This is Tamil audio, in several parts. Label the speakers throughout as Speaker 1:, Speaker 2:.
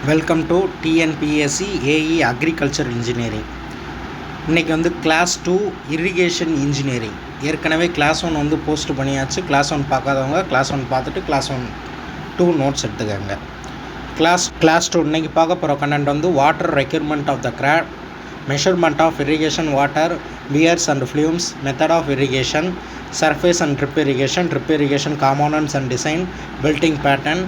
Speaker 1: Welcome to TNPSC AE agriculture engineering. இன்றைக்கி வந்து கிளாஸ் 2 இரிகேஷன் இன்ஜினியரிங். ஏற்கனவே கிளாஸ் 1 வந்து போஸ்ட் பண்ணியாச்சு. கிளாஸ் 1 பார்க்காதவங்க கிளாஸ் 1 பார்த்துட்டு கிளாஸ் 2 நோட்ஸ் எடுத்துக்கோங்க. கிளாஸ் 2 இன்றைக்கி பார்க்க போகிற கண்டென்ட் வந்து water requirement of the crop, measurement of irrigation water, weirs and flumes, method of irrigation, surface and drip irrigation components and design, belting pattern,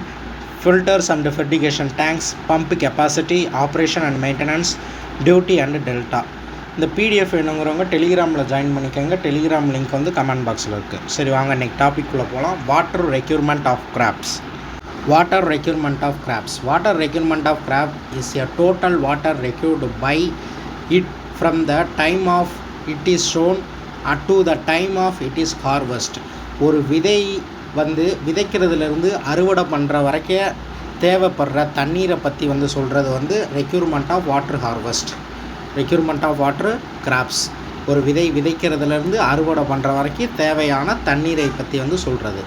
Speaker 1: filters and fertigation tanks, pump capacity, operation and maintenance, duty and delta. இந்த பிடிஎஃப் வேணுங்கிறவங்க டெலிகிராமில் ஜாயின் பண்ணிக்கோங்க. டெலிகிராம் லிங்க் வந்து கமெண்ட் பாக்ஸில் இருக்குது. சரி வாங்க இன்றைக்கி டாபிக்குள்ளே போகலாம். Water requirement of crops. Water requirement of crops. Water requirement of crop is a total water required by it from the time of it is sown to the time of it is harvest. ஒரு விதை வந்து விதைக்கிறதுலேருந்து அறுவடை பண்ணுற வரைக்கும் தேவைப்படுற தண்ணீரை பற்றி வந்து சொல்கிறது வந்து requirement of water harvest, requirement of water crops. ஒரு விதை விதைக்கிறதுலேருந்து அறுவடை பண்ணுற வரைக்கும் தேவையான தண்ணீரை பற்றி வந்து சொல்கிறது.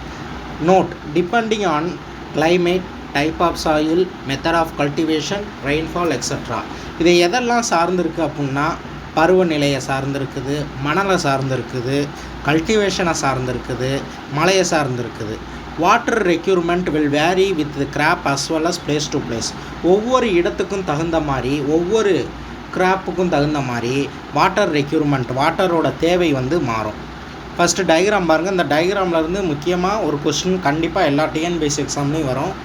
Speaker 1: Note: depending on climate, type of soil, method of cultivation, rainfall extra. இதை எதெல்லாம் சார்ந்திருக்கு அப்படின்னா பருவநிலையை சார்ந்திருக்குது, மணலை சார்ந்திருக்குது, கல்டிவேஷனை சார்ந்திருக்குது, மழையை சார்ந்திருக்குது. Water requirement will vary with the crop as well as place to place. ஒவ்வொரு இடத்துக்கும் தகுந்த மாதிரி, ஒவ்வொரு கிராப்புக்கும் தகுந்த மாதிரி வாட்டர் ரெக்யூர்மெண்ட், வாட்டரோட தேவை வந்து மாறும். ஃபஸ்ட்டு டயக்ராம் பாருங்கள். இந்த டயக்ராம்லேருந்து முக்கியமாக ஒரு கொஸ்டின் கண்டிப்பாக எல்லா டிஎன்பிஎஸ்சி எக்ஸாம்லேயும் வரும்.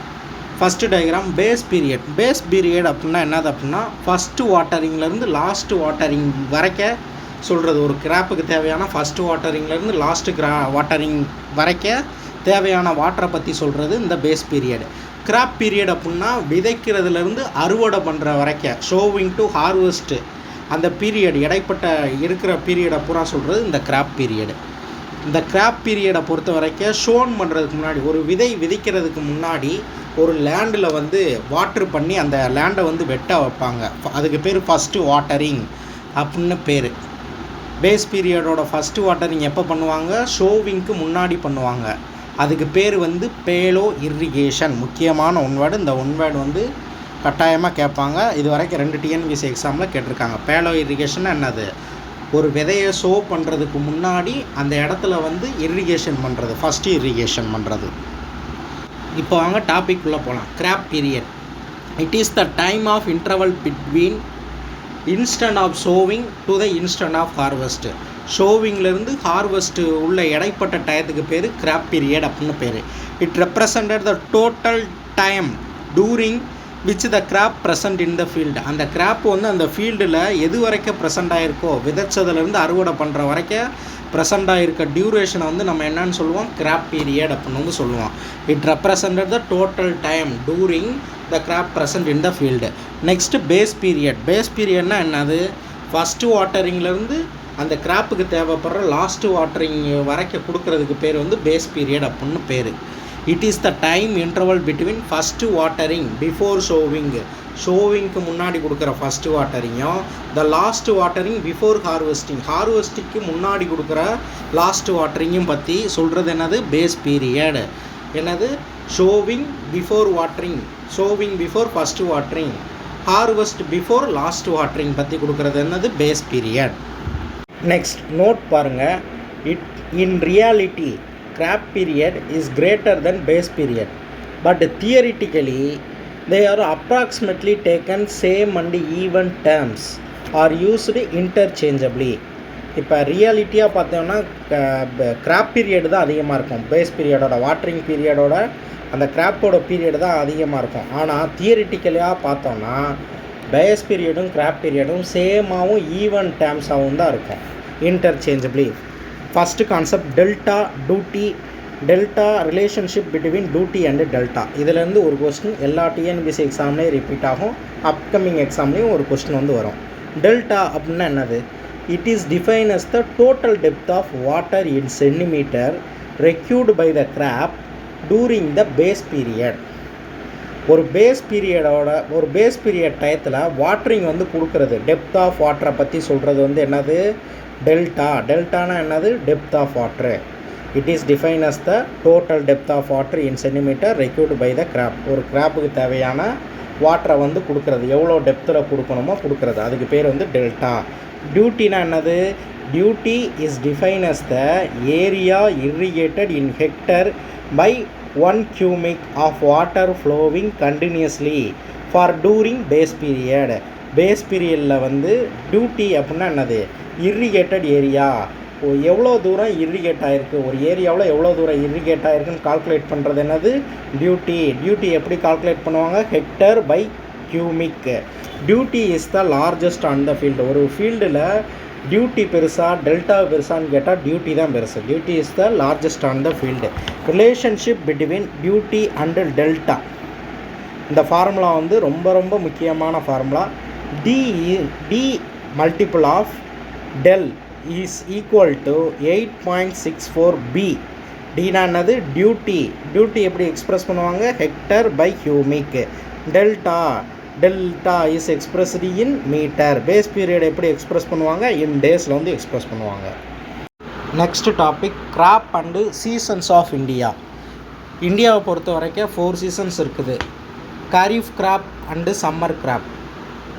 Speaker 1: First diagram base period. Base period அப்படின்னா என்னது அப்படின்னா ஃபஸ்ட்டு வாட்டரிங்லேருந்து லாஸ்ட்டு வாட்டரிங் வரைக்கும் சொல்கிறது. ஒரு கிராப்புக்கு தேவையான ஃபஸ்ட்டு வாட்டரிங்லேருந்து லாஸ்ட்டு வாட்டரிங் வரைக்கும் தேவையான வாட்டரை பற்றி சொல்கிறது இந்த பேஸ் பீரியட். கிராப் பீரியட் அப்படின்னா விதைக்கிறதுலேருந்து அறுவடை பண்ணுற வரைக்கும், ஷோவிங் டு ஹார்வெஸ்ட்டு, அந்த பீரியட் இடைப்பட்ட இருக்கிற பீரியடை பூரா சொல்கிறது இந்த கிராப் பீரியடு. இந்த கிராப் பீரியடை பொறுத்த வரைக்கும் ஷோன் பண்ணுறதுக்கு முன்னாடி, ஒரு விதை விதைக்கிறதுக்கு முன்னாடி ஒரு லேண்டில் வந்து வாட்ரு பண்ணி அந்த லேண்டை வந்து வெட்ட வைப்பாங்க. அதுக்கு பேர் ஃபஸ்ட்டு வாட்டரிங் அப்படின்னு பேர். பேஸ் பீரியடோட ஃபஸ்ட்டு வாட்டரிங் எப்போ பண்ணுவாங்க? ஷோவிங்க்கு முன்னாடி பண்ணுவாங்க. அதுக்கு பேர் வந்து பேலோ இரிகேஷன். முக்கியமான ஒன்வேர்டு. இந்த ஒன்வேர்டு வந்து கட்டாயமாக கேட்பாங்க. இது வரைக்கும் 2 டிஎன்பிஎஸ்சி எக்ஸாமில் கேட்டிருக்காங்க. பேலோ இரிகேஷன் என்னது? ஒரு விதையை ஷோ பண்ணுறதுக்கு முன்னாடி அந்த இடத்துல வந்து இரிகேஷன் பண்ணுறது, ஃபஸ்ட்டு இரிகேஷன் பண்ணுறது. இப்போ வாங்க டாபிக் உள்ள போகலாம். Crop period. It is the time of interval between instant of sowing to the instant of harvest. ஷோவிங்லேருந்து ஹார்வெஸ்ட்டு உள்ள இடைப்பட்ட டயத்துக்கு பேர் கிராப் பீரியட் அப்படின்னு பேர். It represented the total time during which the crop present in the field. அந்த கிராப் வந்து அந்த ஃபீல்டில் எது வரைக்கும் ப்ரெசென்ட் ஆகிருக்கோ, விதைச்சதுலேருந்து அறுவடை பண்ணுற வரைக்கும் ப்ரெசென்ட் ஆகிருக்க டியூரேஷனை வந்து நம்ம என்னன்னு சொல்லுவோம்? கிராப் பீரியட் அப்படின்னு வந்து சொல்லுவோம். It represented the total time during the crop present in the field. Next base period. Base பீரியட்னா என்னது? ஃபஸ்ட்டு வாட்டரிங்லேருந்து அந்த கிராப்புக்கு தேவைப்படுற லாஸ்ட்டு வாட்டரிங் வரைக்கும் கொடுக்கறதுக்கு பேர் வந்து பேஸ் பீரியட் அப்படின்னு பேர். It is the time interval between first watering before sowing, ஷோவிங்க்கு முன்னாடி கொடுக்குற ஃபஸ்ட்டு வாட்டரிங்கும், the last watering before harvesting, ஹார்வெஸ்டிங்க்கு முன்னாடி கொடுக்குற லாஸ்ட்டு வாட்டரிங்கும் பற்றி சொல்கிறது என்னது? Base period. என்னது? Sowing before watering, sowing before first watering, harvest before last watering பற்றி கொடுக்குறது என்னது? Base period. நெக்ஸ்ட் நோட் பாருங்கள். In reality crop period is greater than base period, but theoretically they are approximately taken same and even terms are used interchangeably. இப்போ ரியாலிட்டியாக பார்த்தோம்னா கிராப் பீரியட் தான் அதிகமாக இருக்கும். பேஸ் பீரியடோட, வாட்டரிங் பீரியடோட அந்த கிராப்போட பீரியட் தான் அதிகமாக இருக்கும். ஆனால் தியரிட்டிக்கலாக பார்த்தோம்னா பேஸ் பீரியடும் கிராப் பீரியடும் சேமாகவும் ஈவன் டேர்ம்ஸாகவும் தான் இருக்கும். Interchangeably. First concept delta, duty. Delta relationship between duty and delta. இதிலேருந்து ஒரு கொஸ்டின் எல்லா டிஎன்பிஎஸ்சி எக்ஸாம்லேயும் ரிப்பீட் ஆகும். அப்கமிங் எக்ஸாம்லேயும் ஒரு கொஸ்டின் வந்து வரும். டெல்டா அப்படின்னா என்னது? It is define as the total depth of water in centimetre required by the crop during the base period. ஒரு பேஸ் பீரியட் டயத்தில் வாட்டரிங் வந்து கொடுக்குறது, டெப்த் ஆஃப் வாட்டரை பற்றி சொல்கிறது வந்து என்னது? டெல்டா. டெல்டானா என்னது? Depth of water. It is define as the total depth of water in centimetre required by the crop. ஒரு கிராப்புக்கு தேவையான வாட்டரை வந்து கொடுக்குறது, எவ்வளோ டெப்த்தில் கொடுக்கணுமோ கொடுக்குறது, அதுக்கு பேர் வந்து டெல்டா. டியூட்டினா என்னது? Duty is define as the area irrigated in hectare by 1 cubic of water flowing continuously for during base period. Base பீரியடில் வந்து டியூட்டி அப்படின்னா என்னது? இர்ரிகேட்டட் ஏரியா, எவ்வளோ தூரம் இர்ரிகேட் ஆகிருக்கு, ஒரு ஏரியாவில் எவ்வளோ தூரம் இர்ரிகேட் ஆகிருக்குன்னு கால்குலேட் பண்ணுறது என்னது? டியூட்டி. டியூட்டி எப்படி கால்குலேட் பண்ணுவாங்க? Hectare by cumec. Duty is the largest on the field. ஒரு ஃபீல்டில் டியூட்டி பெருசா டெல்டா பெருசான்னு கேட்டால் டியூட்டி தான் பெருசு. Duty is the largest on the field. Relationship between duty and delta, இந்த ஃபார்முலா வந்து ரொம்ப ரொம்ப முக்கியமான formula. D multiple of del is equal to 8.64 B. டினா என்னது? டியூட்டி. டியூட்டி எப்படி எக்ஸ்பிரஸ் பண்ணுவாங்க? Hectare by cumec. Delta is expressed in metre. Base period எப்படி எக்ஸ்பிரஸ் பண்ணுவாங்க? இன் டேஸில் வந்து எக்ஸ்பிரஸ் பண்ணுவாங்க. Next topic crop and seasons of India. இந்தியாவை பொறுத்த வரைக்கும் 4 சீசன்ஸ் இருக்குது. Kharif crop and summer crop.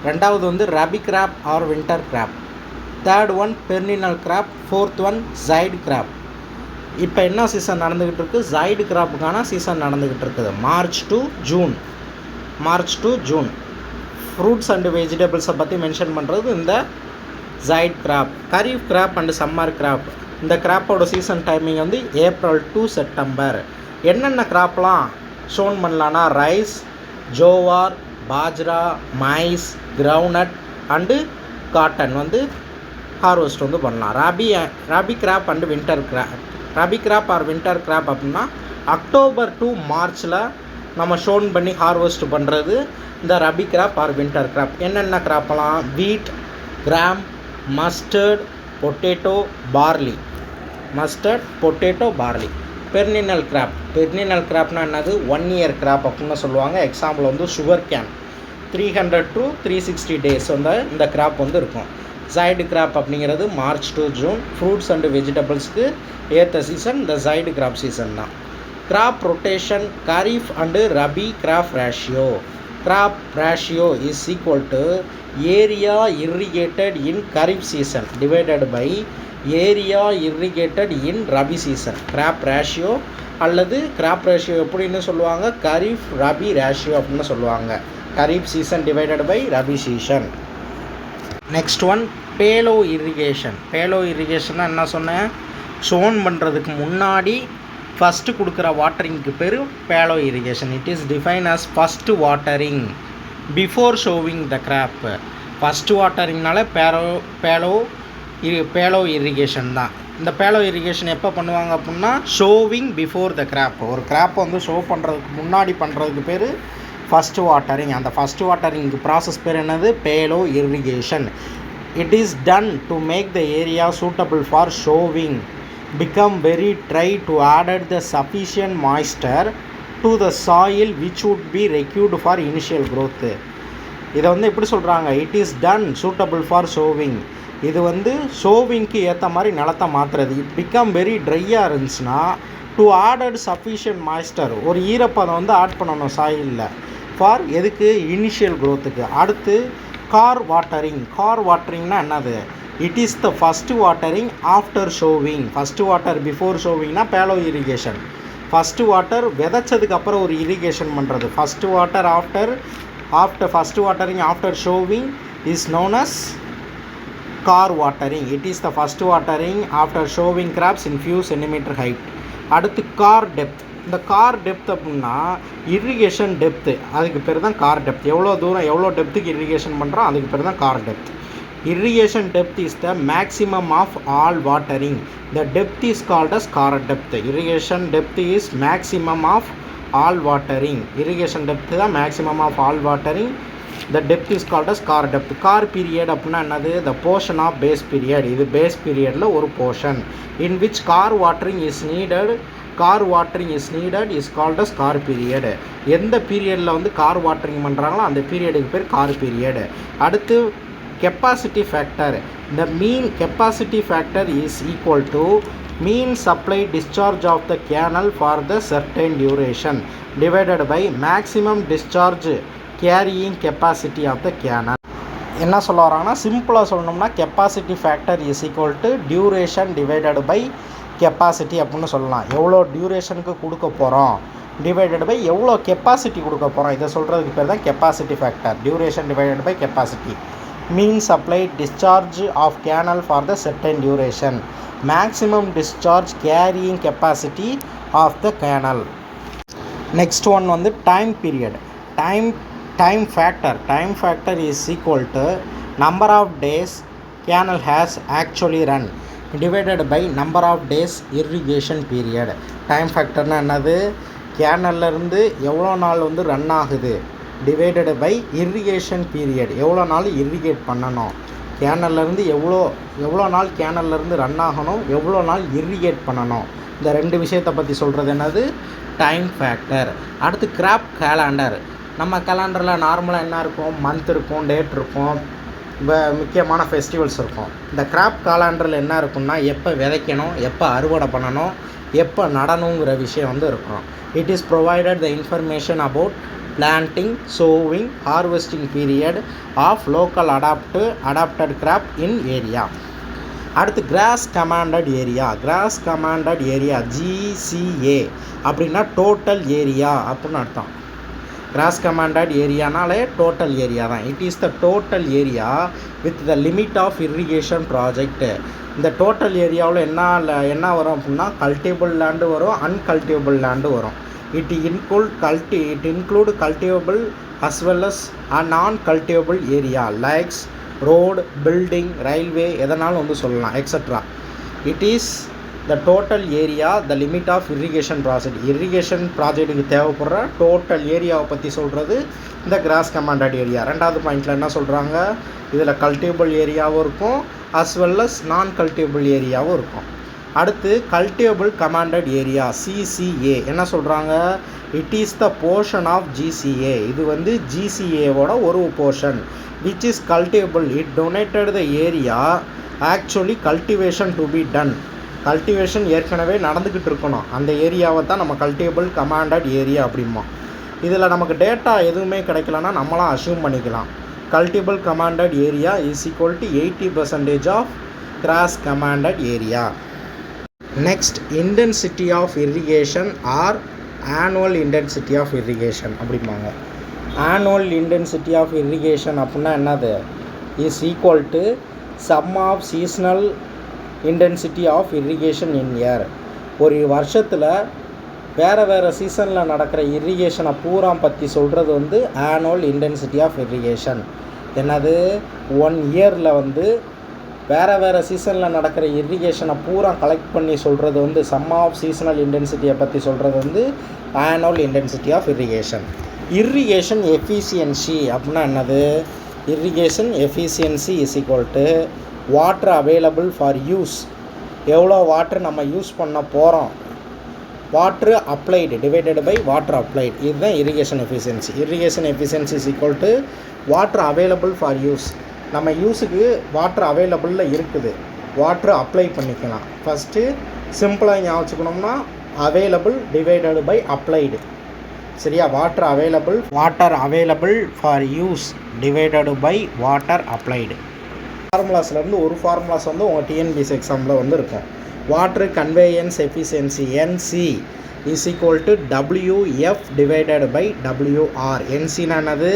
Speaker 1: ரெண்டாவது வந்து rabi crop or winter crop. Third one perennial crop. Fourth one zaid crop. இப்போ என்ன சீசன் நடந்துக்கிட்டு இருக்குது? ஜைடு கிராப்புக்கான சீசன் நடந்துக்கிட்டு இருக்குது. March to June. Fruits and வெஜிடபிள்ஸை பற்றி மென்ஷன் பண்ணுறது இந்த zaid crop. Kharif crop and summer crop. இந்த கிராப்போட சீசன் டைமிங் வந்து ஏப்ரல் டு செப்டம்பர். என்னென்ன கிராப்லாம் ஷோன் பண்ணலான்னா rice, jowar, bajra, maize, groundnut and cotton வந்து ஹார்வெஸ்ட் வந்து பண்ணலாம். Rabi crop and winter crop. Rabi crop or winter crop அப்படின்னா அக்டோபர் டு மார்ச்சில் நம்ம ஷோன் பண்ணி ஹார்வெஸ்ட் பண்ணுறது இந்த rabi crop or winter crop. என்னென்ன கிராப்பெல்லாம்? வீட், கிராம், மஸ்டர்ட், பொட்டேட்டோ, பார்லி. பெர்னினல் கிராப்னா என்னது? 1 year கிராப் அப்படின்னு சொல்லுவாங்க. எக்ஸாம்பிள் வந்து சுகர் கேன் 300 to 360 days வந்து இந்த கிராப் வந்து இருக்கும். ஜைடு கிராப் அப்படிங்கிறது March to June. Fruits and வெஜிடபிள்ஸ்க்கு ஏற்ற சீசன் இந்த ஜைடு கிராப் சீசன் தான். Crop rotation. Kharif and rabi crop ratio is equal to area irrigated in kharif season divided by area irrigated in rabi season. Crop ratio அல்லது கிராப் ரேஷியோ எப்படின்னு சொல்லுவாங்க? கரீஃப் ரபி ரேஷியோ அப்படின்னு சொல்லுவாங்க. Kharif season divided by rabi season. Next one palewa இரிகேஷன்னா என்ன சொன்னேன்? ஷோன் பண்ணுறதுக்கு முன்னாடி ஃபஸ்ட்டு கொடுக்குற வாட்டரிங்க்கு பேர் palewa irrigation. It is define as first watering before sowing the crop. First வாட்டரிங்னால பேலோ இரிகேஷன் தான். இந்த பேலோ இரிகேஷன் எப்போ பண்ணுவாங்க அப்படின்னா ஷோவிங் பிஃபோர் த கிராப். ஒரு கிராப்பை வந்து ஷோ பண்ணுறதுக்கு முன்னாடி பண்ணுறதுக்கு பேர் ஃபஸ்ட்டு வாட்டரிங். அந்த ஃபஸ்ட்டு வாட்டரிங்க்கு ப்ராசஸ் பேர் என்னது? Paleo irrigation. It is done to make the area suitable for sowing, become very dry to add the sufficient moisture to the soil which would be required for initial growth. இதை வந்து எப்படி சொல்கிறாங்க? It is ton suitable for showing. இது வந்து ஷோவிங்க்கு ஏற்ற மாதிரி நிலத்தை மாற்றுறது. இட் பிகம் வெரி ட்ரையாக இருந்துச்சுன்னா டு ஆடட் சஃபிஷியன்ட் மாய்ஸ்டர், ஒரு ஈரப்பதம் வந்து ஆட் பண்ணணும் சாயிலில். ஃபார் எதுக்கு? இனிஷியல் க்ரோத்துக்கு. அடுத்து கார் வாட்டரிங்னா என்னது? It is the first watering after sowing. First water before ஷோவிங்னா பேலோ இரிகேஷன். ஃபஸ்ட்டு வாட்டர் விதைச்சதுக்கு அப்புறம் ஒரு இரிகேஷன் பண்ணுறது. First water after first watering after sowing is known as kor watering. It is the first watering after sowing crops in few centimetre height. அடுத்து கார் டெப்த். இந்த கார் டெப்த் அப்படின்னா இரிகேஷன் டெப்த்து, அதுக்கு பேர் தான் கார் டெப்த். எவ்வளோ டெப்த்துக்கு இரிகேஷன் பண்ணுறோம் அதுக்கு பேர் தான் car depth. Irrigation depth is the maximum of all watering. The depth is called as car depth. Irrigation depth is maximum of all watering. Irrigation depth is the maximum of all watering. The depth is called as car depth. Car period அப்படின்னா என்னது? The portion of base period. இது base periodல ஒரு portion in which car watering is needed. is called as car period. எந்த பீரியடில் வந்து கார் வாட்டரிங் பண்ணுறாங்களோ அந்த பீரியடுக்கு பேர் கார் பீரியட். அடுத்து capacity factor. The mean capacity factor is equal to mean supply discharge of the canal for the certain duration divided by maximum discharge carrying capacity of the canal. என்ன சொல்ல வராங்கன்னா, சிம்பிளாக சொல்லணும்னா capacity factor is equal to duration divided by capacity அப்படின்னு சொல்லலாம். எவ்வளோ டியூரேஷனுக்கு கொடுக்க போகிறோம் டிவைடட் பை எவ்வளோ கெப்பாசிட்டி கொடுக்க போகிறோம், இதை சொல்கிறதுக்கு பேர் தான் capacity factor. Duration divided by capacity means apply discharge of canal for the certain duration, maximum discharge carrying capacity of the canal. Next one வந்து time period. Time factor is equal to number of days canal has actually run divided by number of days irrigation period. Time ஃபேக்டர்னால் என்னது, கேனல்லேருந்து எவ்வளோ நாள் வந்து ரன் ஆகுது டிவைடட் பை இரிகேஷன் பீரியட், எவ்வளோ நாள் இரிகேட் பண்ணணும், கேனல்லேருந்து எவ்வளோ நாள் கேனல்லேருந்து ரன் ஆகணும், எவ்வளோ நாள் இரிகேட் பண்ணணும், இந்த ரெண்டு விஷயத்தை பற்றி சொல்கிறது என்னது டைம் ஃபேக்டர். அடுத்து கிராப் கேலண்டர். நம்ம கேலண்டரில் நார்மலாக என்ன இருக்கும், மந்த் இருக்கும், டேட் இருக்கும், முக்கியமான ஃபெஸ்டிவல்ஸ் இருக்கும். இந்த கிராப் கேலண்டரில் என்ன இருக்குன்னா, எப்போ விதைக்கணும், எப்போ அறுவடை பண்ணணும், எப்போ நடணுங்கிற விஷயம் வந்து இருக்கும். It is provided the information about planting, sowing, harvesting period of local adapted crop in area. அடுத்து கிராஸ் கமாண்டட் ஏரியா GCA அப்படின்னா டோட்டல் ஏரியா அப்படின்னு அர்த்தம். கிராஸ் கமாண்டட் ஏரியானாலே டோட்டல் ஏரியா தான். It is the total area with the limit of irrigation project. இந்த டோட்டல் ஏரியாவில் என்ன வரும் அப்படின்னா, கல்டிவேபிள் லேண்டு வரும், அன்கல்டிவேபிள் லேண்டு வரும். It include cultivable as well as non cultivable area likes road, building, railway எதனாலும் வந்து சொல்லலாம் extra. It is the total area the limit of irrigation project. Irrigation ப்ராஜெக்ட்டுக்கு தேவைப்படுற டோட்டல் ஏரியாவை பற்றி சொல்கிறது இந்த கிராஸ் கமாண்டட் ஏரியா. ரெண்டாவது பாயிண்டில் என்ன சொல்கிறாங்க, இதில் கல்டிவேபிள் ஏரியாவும் இருக்கும் as well as non cultivable ஏரியாவும் இருக்கும். அடுத்து கல்டிவேபிள் கமாண்டட் ஏரியா CCA என்ன சொல்கிறாங்க, it is the portion of GCA. இது வந்து GCAவோட ஒரு portion which is cultivable. It donated the area actually cultivation to be done. Cultivation ஏற்கனவே நடந்துக்கிட்டு இருக்கணும், அந்த ஏரியாவை தான் நம்ம கல்டிவேபிள் கமாண்டட் ஏரியா அப்படிம்போம். இதில் நமக்கு டேட்டா எதுவுமே கிடைக்கலன்னா நம்மளாம் அஷ்யூம் பண்ணிக்கலாம். Cultivable commanded area is equal to 80% of gross commanded area. Next intensity of irrigation or annual intensity of irrigation அப்படிம்பாங்க. ஆனுவல் இன்டென்சிட்டி ஆஃப் இரிகேஷன் அப்படின்னா என்னது, is equal to sum of seasonal intensity of irrigation in year. ஒரு வருஷத்தில் வேறு சீசனில் நடக்கிற இரிகேஷனை பூரா பற்றி சொல்கிறது வந்து ஆனுவல் இன்டென்சிட்டி ஆஃப் இரிகேஷன். என்னது, 1 இயரில் வந்து வேறு சீசனில் நடக்கிற இரிகேஷனை பூரா கலெக்ட் பண்ணி சொல்கிறது வந்து சம் ஆஃப் சீசனல் இன்டென்சிட்டியை பற்றி சொல்கிறது வந்து annual intensity of irrigation. Irrigation efficiency அப்படின்னா என்னது, irrigation efficiency is equal to water available for use, எவ்வளோ வாட்டர் நம்ம யூஸ் பண்ண போகிறோம், water applied divided by water applied, இதுதான் irrigation efficiency. Irrigation efficiency is equal to water available for use. நம்ம யூஸுக்கு வாட்டர் அவைலபிளில் இருக்குது, வாட்டர் அப்ளை பண்ணிக்கலாம். ஃபஸ்ட்டு சிம்பிளாக ஞாபகம் வச்சுக்கணும்னா அவைலபிள் டிவைடட் பை அப்ளைடு, சரியா? Water available for use divided by water applied. ஃபார்முலாஸ்லேருந்து ஒரு ஃபார்முலாஸ் வந்து உங்கள் டிஎன்பிஎஸ்சி எக்ஸாமில் வந்து இருக்கும். Water conveyance efficiency NC is equal to WF divided by WR. NCனா என்னது,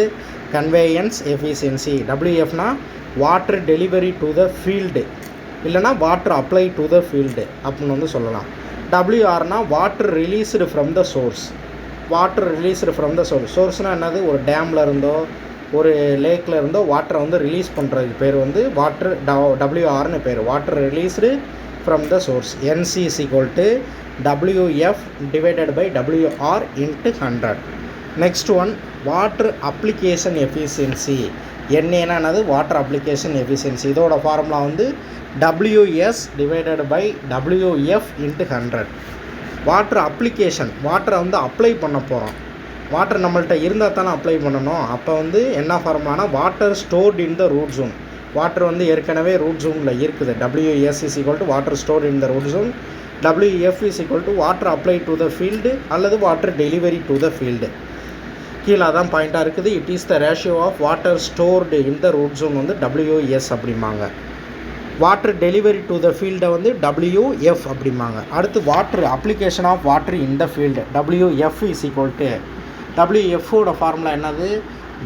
Speaker 1: கன்வேயன்ஸ் எஃபிஷியன்சி. WFனா water delivery to the field, இல்லைனா water apply to the field அப்படின்னு வந்து சொல்லலாம். WRனா water released from the source. சோர்ஸ்னால் என்னது, ஒரு டேமில் இருந்தோ ஒரு லேக்கில் இருந்தோ வாட்டரை வந்து ரிலீஸ் பண்ணுறதுக்கு பேர் வந்து வாட்டர் WRன்னு பேர், water released from the source. NC is equal to WF divided by WR into 100. Next one water application efficiency. என்னன்னா என்னது, வாட்டர் அப்ளிகேஷன் எஃபிஷியன்சி. இதோட ஃபார்முலா வந்து WS divided by WF into 100. Water application, வாட்டரை வந்து அப்ளை பண்ண போகிறோம். வாட்டர் நம்மள்கிட்ட இருந்தால் தானே அப்ளை பண்ணணும். அப்போ வந்து என்ன ஃபார்முலானா water stored in the root zone. Water வந்து ஏற்கனவே ரூட் ஜோனில் இருக்குது. WS is equal to water stored in the root zone. WF is equal to water apply to the field அல்லது water delivery to the field. கீழே அதான் பாயிண்ட்டாக இருக்குது. It is the ratio of water stored in the root zone வந்து WS அப்படிம்பாங்க. வாட்டர் டெலிவரி டு த ஃபீல்டை வந்து WF அப்படிம்பாங்க. அடுத்து water application of water in the field WF is equal to WFோட ஃபார்முலா என்னது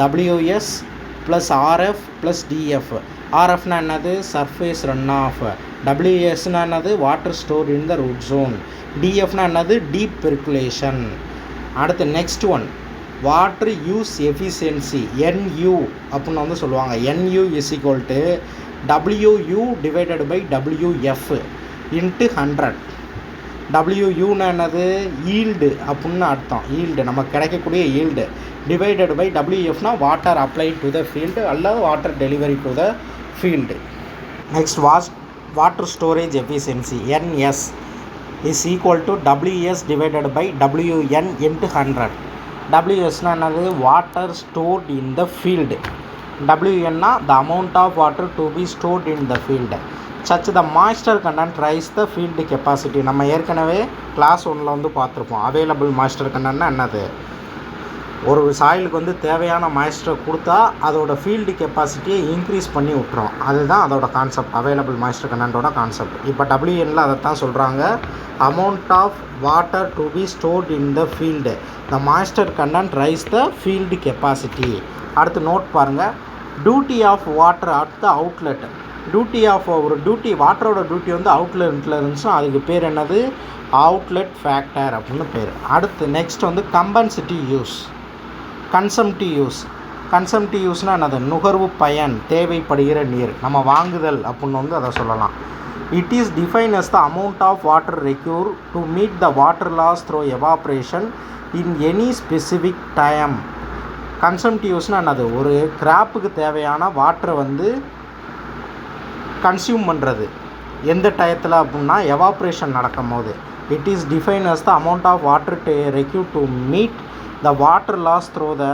Speaker 1: WS plus RF plus DF. RFனா என்னது சர்ஃபேஸ் ரன் ஆஃப், WSனா என்னது water store in the root zone, DFனா என்னது டீப் பெர்குலேஷன். அடுத்து next one water use efficiency NU அப்படின்னு வந்து சொல்லுவாங்க. NU is equal to WU divided by WF into 100. WUனா என்னது ஈல்டு அப்படின்னு அர்த்தம், ஈல்டு நமக்கு கிடைக்கக்கூடிய ஈல்டு, டிவைடட் பை WFனா water apply to the field அல்லது water delivery to the field. Next water storage efficiency NS is equal to WS divided by WN into 100. WSனா என்னது water stored in the field, WNனா the amount of water to be stored in the field. Such the moisture content rise the field capacity. நம்ம ஏற்கனவே கிளாஸ் 1ல் வந்து பார்த்துருப்போம். அவைலபிள் மாய்ஸ்டர் கண்டென்ட்னா என்னது, ஒரு சாயிலுக்கு வந்து தேவையான மாய்ஸ்டர் கொடுத்தா அதோட ஃபீல்டு கெப்பாசிட்டியை இன்க்ரீஸ் பண்ணி விட்டுரும். அதுதான் அதோட கான்செப்ட், அவைலபிள் மாய்ஸ்டர் கண்டென்ட்டோட கான்செப்ட். இப்போ WNல அதை தான் சொல்கிறாங்க, amount of water to be stored in the field, the moisture content rise the field capacity. அடுத்து நோட் பாருங்கள், duty of water at the outlet. Duty of ஒரு டியூட்டி, வாட்டரோட டியூட்டி வந்து அவுட்லெட்டில் இருந்துச்சுன்னா அதுக்கு பேர் என்னது அவுட்லெட் ஃபேக்டர் அப்படின்னு பேர். அடுத்து நெக்ஸ்ட் வந்து கம்பன்சிட்டிவ் யூஸ், கன்சம்டிவ் யூஸ். கன்சம்டிவ் யூஸ்னால் என்னது நுகர்வு பயன், தேவைப்படுகிற நீர், நம்ம வாங்குதல் அப்படின்னு வந்து அதை சொல்லலாம். It is define as the amount of water require to meet the water loss through evaporation in any specific time. Consumptive யூஸ்னால் என்னது ஒரு கிராப்புக்கு தேவையான வாட்டரை வந்து கன்சியூம் பண்ணுறது எந்த டயத்தில் அப்படின்னா எவாப்ரேஷன் நடக்கும் போது. It is define as the amount of water require to meet the water loss through the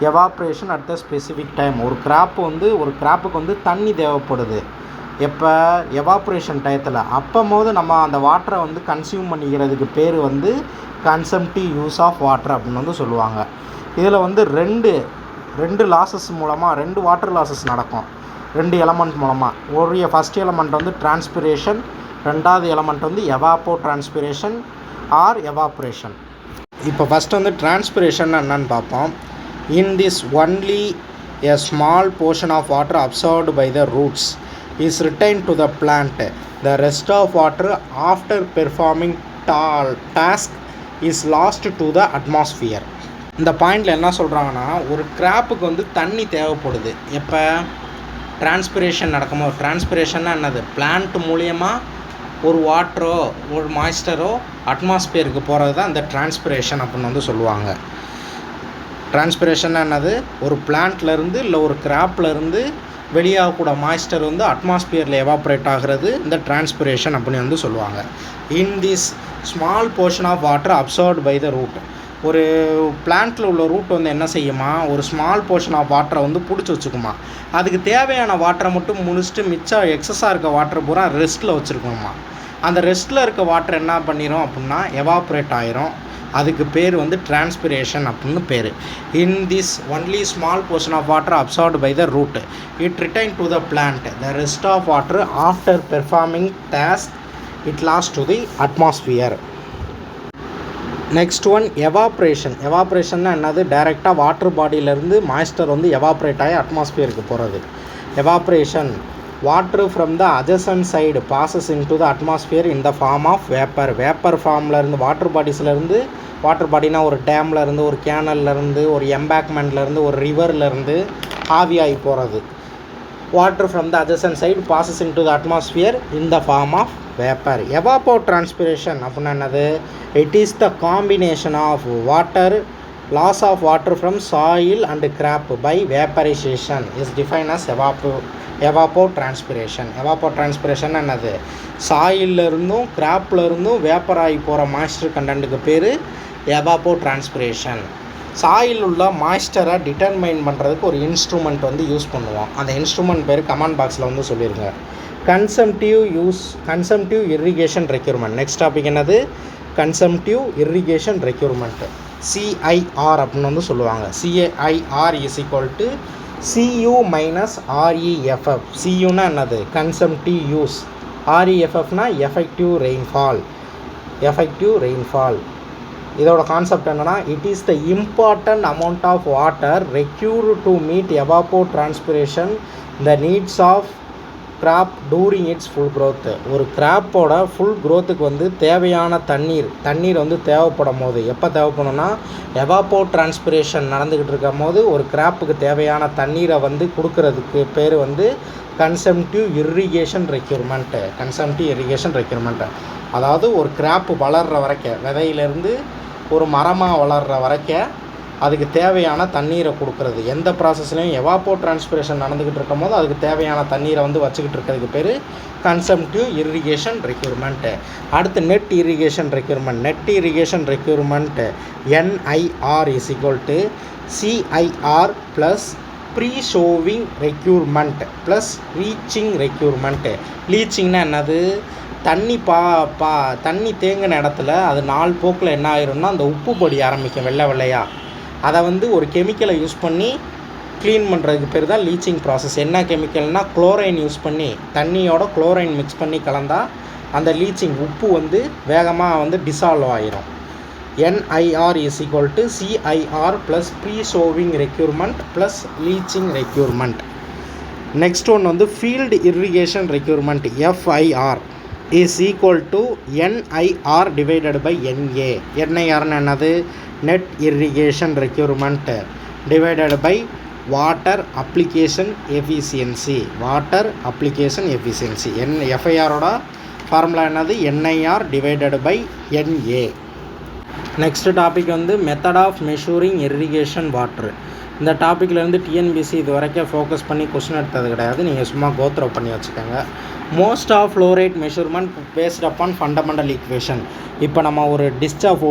Speaker 1: evaporation at the specific time. ஒரு கிராப்புக்கு வந்து தண்ணி தேவைப்படுது எப்போ எவாப்ரேஷன் டயத்தில், அப்போது நம்ம அந்த வாட்டரை வந்து கன்சியூம் பண்ணிக்கிறதுக்கு பேர் வந்து கன்சம்டிவ் யூஸ் ஆஃப் வாட்டர் அப்படின்னு வந்து சொல்லுவாங்க. இதில் வந்து ரெண்டு லாஸஸ் மூலமாக 2 வாட்டர் லாஸஸ் நடக்கும், 2 எலமெண்ட் மூலமாக. ஒரு ஃபஸ்ட் எலமெண்ட் வந்து டிரான்ஸ்பிரேஷன், ரெண்டாவது எலமெண்ட் வந்து எவாப்போ டிரான்ஸ்பிரேஷன் ஆர் எவாப்ரேஷன். இப்போ ஃபஸ்ட் வந்து டிரான்ஸ்பிரேஷன் என்னன்னு பார்ப்போம். In this only a small portion of water absorbed by the roots is retain to the plant. The rest of water after performing task is lost to the atmosphere. இந்த பாயிண்டில் என்ன சொல்கிறாங்கன்னா, ஒரு கிராப்புக்கு வந்து தண்ணி தேவைப்படுது எப்போ டிரான்ஸ்பிரேஷன் நடக்கும்போது. டிரான்ஸ்பிரேஷன்னா என்னது பிளான்ட் மூலியமாக ஒரு வாட்டரோ ஒரு மாய்ஸ்டரோ அட்மாஸ்பியருக்கு போகிறது தான் இந்த டிரான்ஸ்பிரேஷன் அப்படின்னு வந்து சொல்லுவாங்க. டிரான்ஸ்பிரேஷன்னா என்னது ஒரு பிளான்ட்லேருந்து இல்லை ஒரு கிராப்லேருந்து வெளியாகக்கூட மாய்ஸ்டர் வந்து அட்மாஸ்பியரில் எவாப்ரேட் ஆகிறது இந்த டிரான்ஸ்பிரேஷன் அப்படின்னு வந்து சொல்லுவாங்க. In this small portion of water absorbed by the root. ஒரு பிளான்ட்டில் உள்ள ரூட் வந்து என்ன செய்யுமா, ஒரு ஸ்மால் போர்ஷன் ஆஃப் வாட்டரை வந்து பிடிச்சி வச்சுக்குமா, அதுக்கு தேவையான வாட்டரை மட்டும் முடிச்சுட்டு மிச்சம் எக்ஸஸாக இருக்க வாட்டரை பூரா ரெஸ்ட்டில் வச்சுருக்கோமா. அந்த ரெஸ்ட்டில் இருக்க வாட்டர் என்ன பண்ணிடும் அப்படின்னா எவாப்ரேட் ஆயிரும். அதுக்கு பேர் வந்து டிரான்ஸ்பிரேஷன் அப்படின்னு பேர். In this only small portion of water absorbed by the root it retain to the plant. The rest of water after performing task it lost to the atmosphere. Next one evaporation. எவாப்ரேஷன்னா என்னது டைரெக்டாக வாட்டர் பாடியிலேருந்து மாய்ஸ்டர் வந்து எவாப்ரேட் ஆகி அட்மாஸ்பியருக்கு போகிறது. Evaporation water from the adjacent side passes into the atmosphere in the form of vapour. Vapour ஃபார்ம்லேருந்து வாட்டர் பாடிஸ்லேருந்து, வாட்டர் பாடினா ஒரு டேம்லேருந்து, ஒரு கேனல்லேருந்து, ஒரு எம்பேக்மெண்ட்லேருந்து, ஒரு ரிவர்லேருந்து ஆவியாகி போகிறது. Water from the adjacent side passes into the atmosphere in the form of vapour. Evapotranspiration அப்படின்னா என்னது, it is the combination of water loss of water from soil and crop by vaporization is define as evapotranspiration. Evapotranspiration என்னது, சாயிலிருந்தும் கிராப்லேருந்தும் வேப்பர் ஆகி போகிற மாய்ஸ்டர் கண்டென்ட்டுக்கு பேர் எவாப்போ டிரான்ஸ்பிரேஷன். சாயில் உள்ள மாய்ஸ்டரை டிட்டர்மைன் பண்ணுறதுக்கு ஒரு இன்ஸ்ட்ருமெண்ட் வந்து யூஸ் பண்ணுவோம். அந்த இன்ஸ்ட்ருமெண்ட் பேர் கமெண்ட் பாக்ஸில் வந்து சொல்லிடுங்க. Consumptive irrigation requirement. Next topic என்னது, கன்சம்டிவ் இரிகேஷன் ரெக்யூர்மெண்ட். சிஐஆர் அப்படின்னு வந்து சொல்லுவாங்க. CIR is equal to CU minus REFF. CUனா என்னது? Consumptive use. REFFனா எஃபெக்டிவ் ரெயின்ஃபால். இதோட கான்செப்ட் என்னன்னா, it is the important amount of water required to meet evapotranspiration the needs of crop during its full growth. ஒரு கிராப்போட ஃபுல் க்ரோத்துக்கு வந்து தேவையான தண்ணீர் வந்து தேவைப்படும் போது, எப்போ தேவைப்படும்னா எவாப்போட்ரான்ஸ்பிரேஷன் நடந்துக்கிட்டு இருக்கும் போது ஒரு கிராப்புக்கு தேவையான தண்ணீரை வந்து கொடுக்கறதுக்கு பேர் வந்து கன்சம்ப்டிவ் இரிகேஷன் ரெக்யூர்மெண்ட். அதாவது ஒரு கிராப்பு வளர்கிற வரைக்கும், விதையிலேருந்து ஒரு மரமாக வளர்கிற வரைக்கும் அதுக்கு தேவையான தண்ணீரை கொடுக்குறது. எந்த ப்ராசஸ்லையும் எவாப்போட்ரான்ஸ்பிரேஷன் நடந்துக்கிட்டு இருக்கும் போது அதுக்கு தேவையான தண்ணீரை வந்து வச்சுக்கிட்டு இருக்கிறதுக்கு பேர் கன்சம்ப்டிவ் இரிகேஷன் ரெக்யூர்மெண்ட்டு. அடுத்து net irrigation requirement NIR is equal to CIR plus pre sowing requirement plus leaching requirement. லீச்சிங்னா என்னது? தண்ணி தேங்கின இடத்துல அது நாள் போக்கில் என்ன ஆயிரும்னா அந்த உப்பு பொடி ஆரம்பிக்கும் வெள்ளையாக. அதை வந்து ஒரு கெமிக்கலை யூஸ் பண்ணி க்ளீன் பண்ணுறதுக்கு பேர் தான் லீச்சிங் ப்ராசஸ். என்ன கெமிக்கல்னால் குளோரைன் யூஸ் பண்ணி, தண்ணியோட குளோரைன் மிக்ஸ் பண்ணி கலந்தால் அந்த லீச்சிங் உப்பு வந்து வேகமாக வந்து டிசால்வ் ஆகிரும். NIR is equal to CIR plus pre sowing requirement plus leaching requirement. Next one வந்து field irrigation requirement FIR is equal to NIR divided by NA. NIRன்னு என்னது? net irrigation requirement divided by water application efficiency. FIR ஓட ஃபார்முலா என்னது? NIR divided by NA. Next topic வந்து method of measuring irrigation water. இந்த டாப்பிக்லேருந்து டிஎன்பிசி இது வரைக்கும் ஃபோக்கஸ் பண்ணி கொஸ்டின் எடுத்தது கிடையாது. நீங்கள் சும்மா கோத்ரோ பண்ணி வச்சுக்கோங்க. Most of flow rate measurement based upon fundamental equation. இப்போ நம்ம ஒரு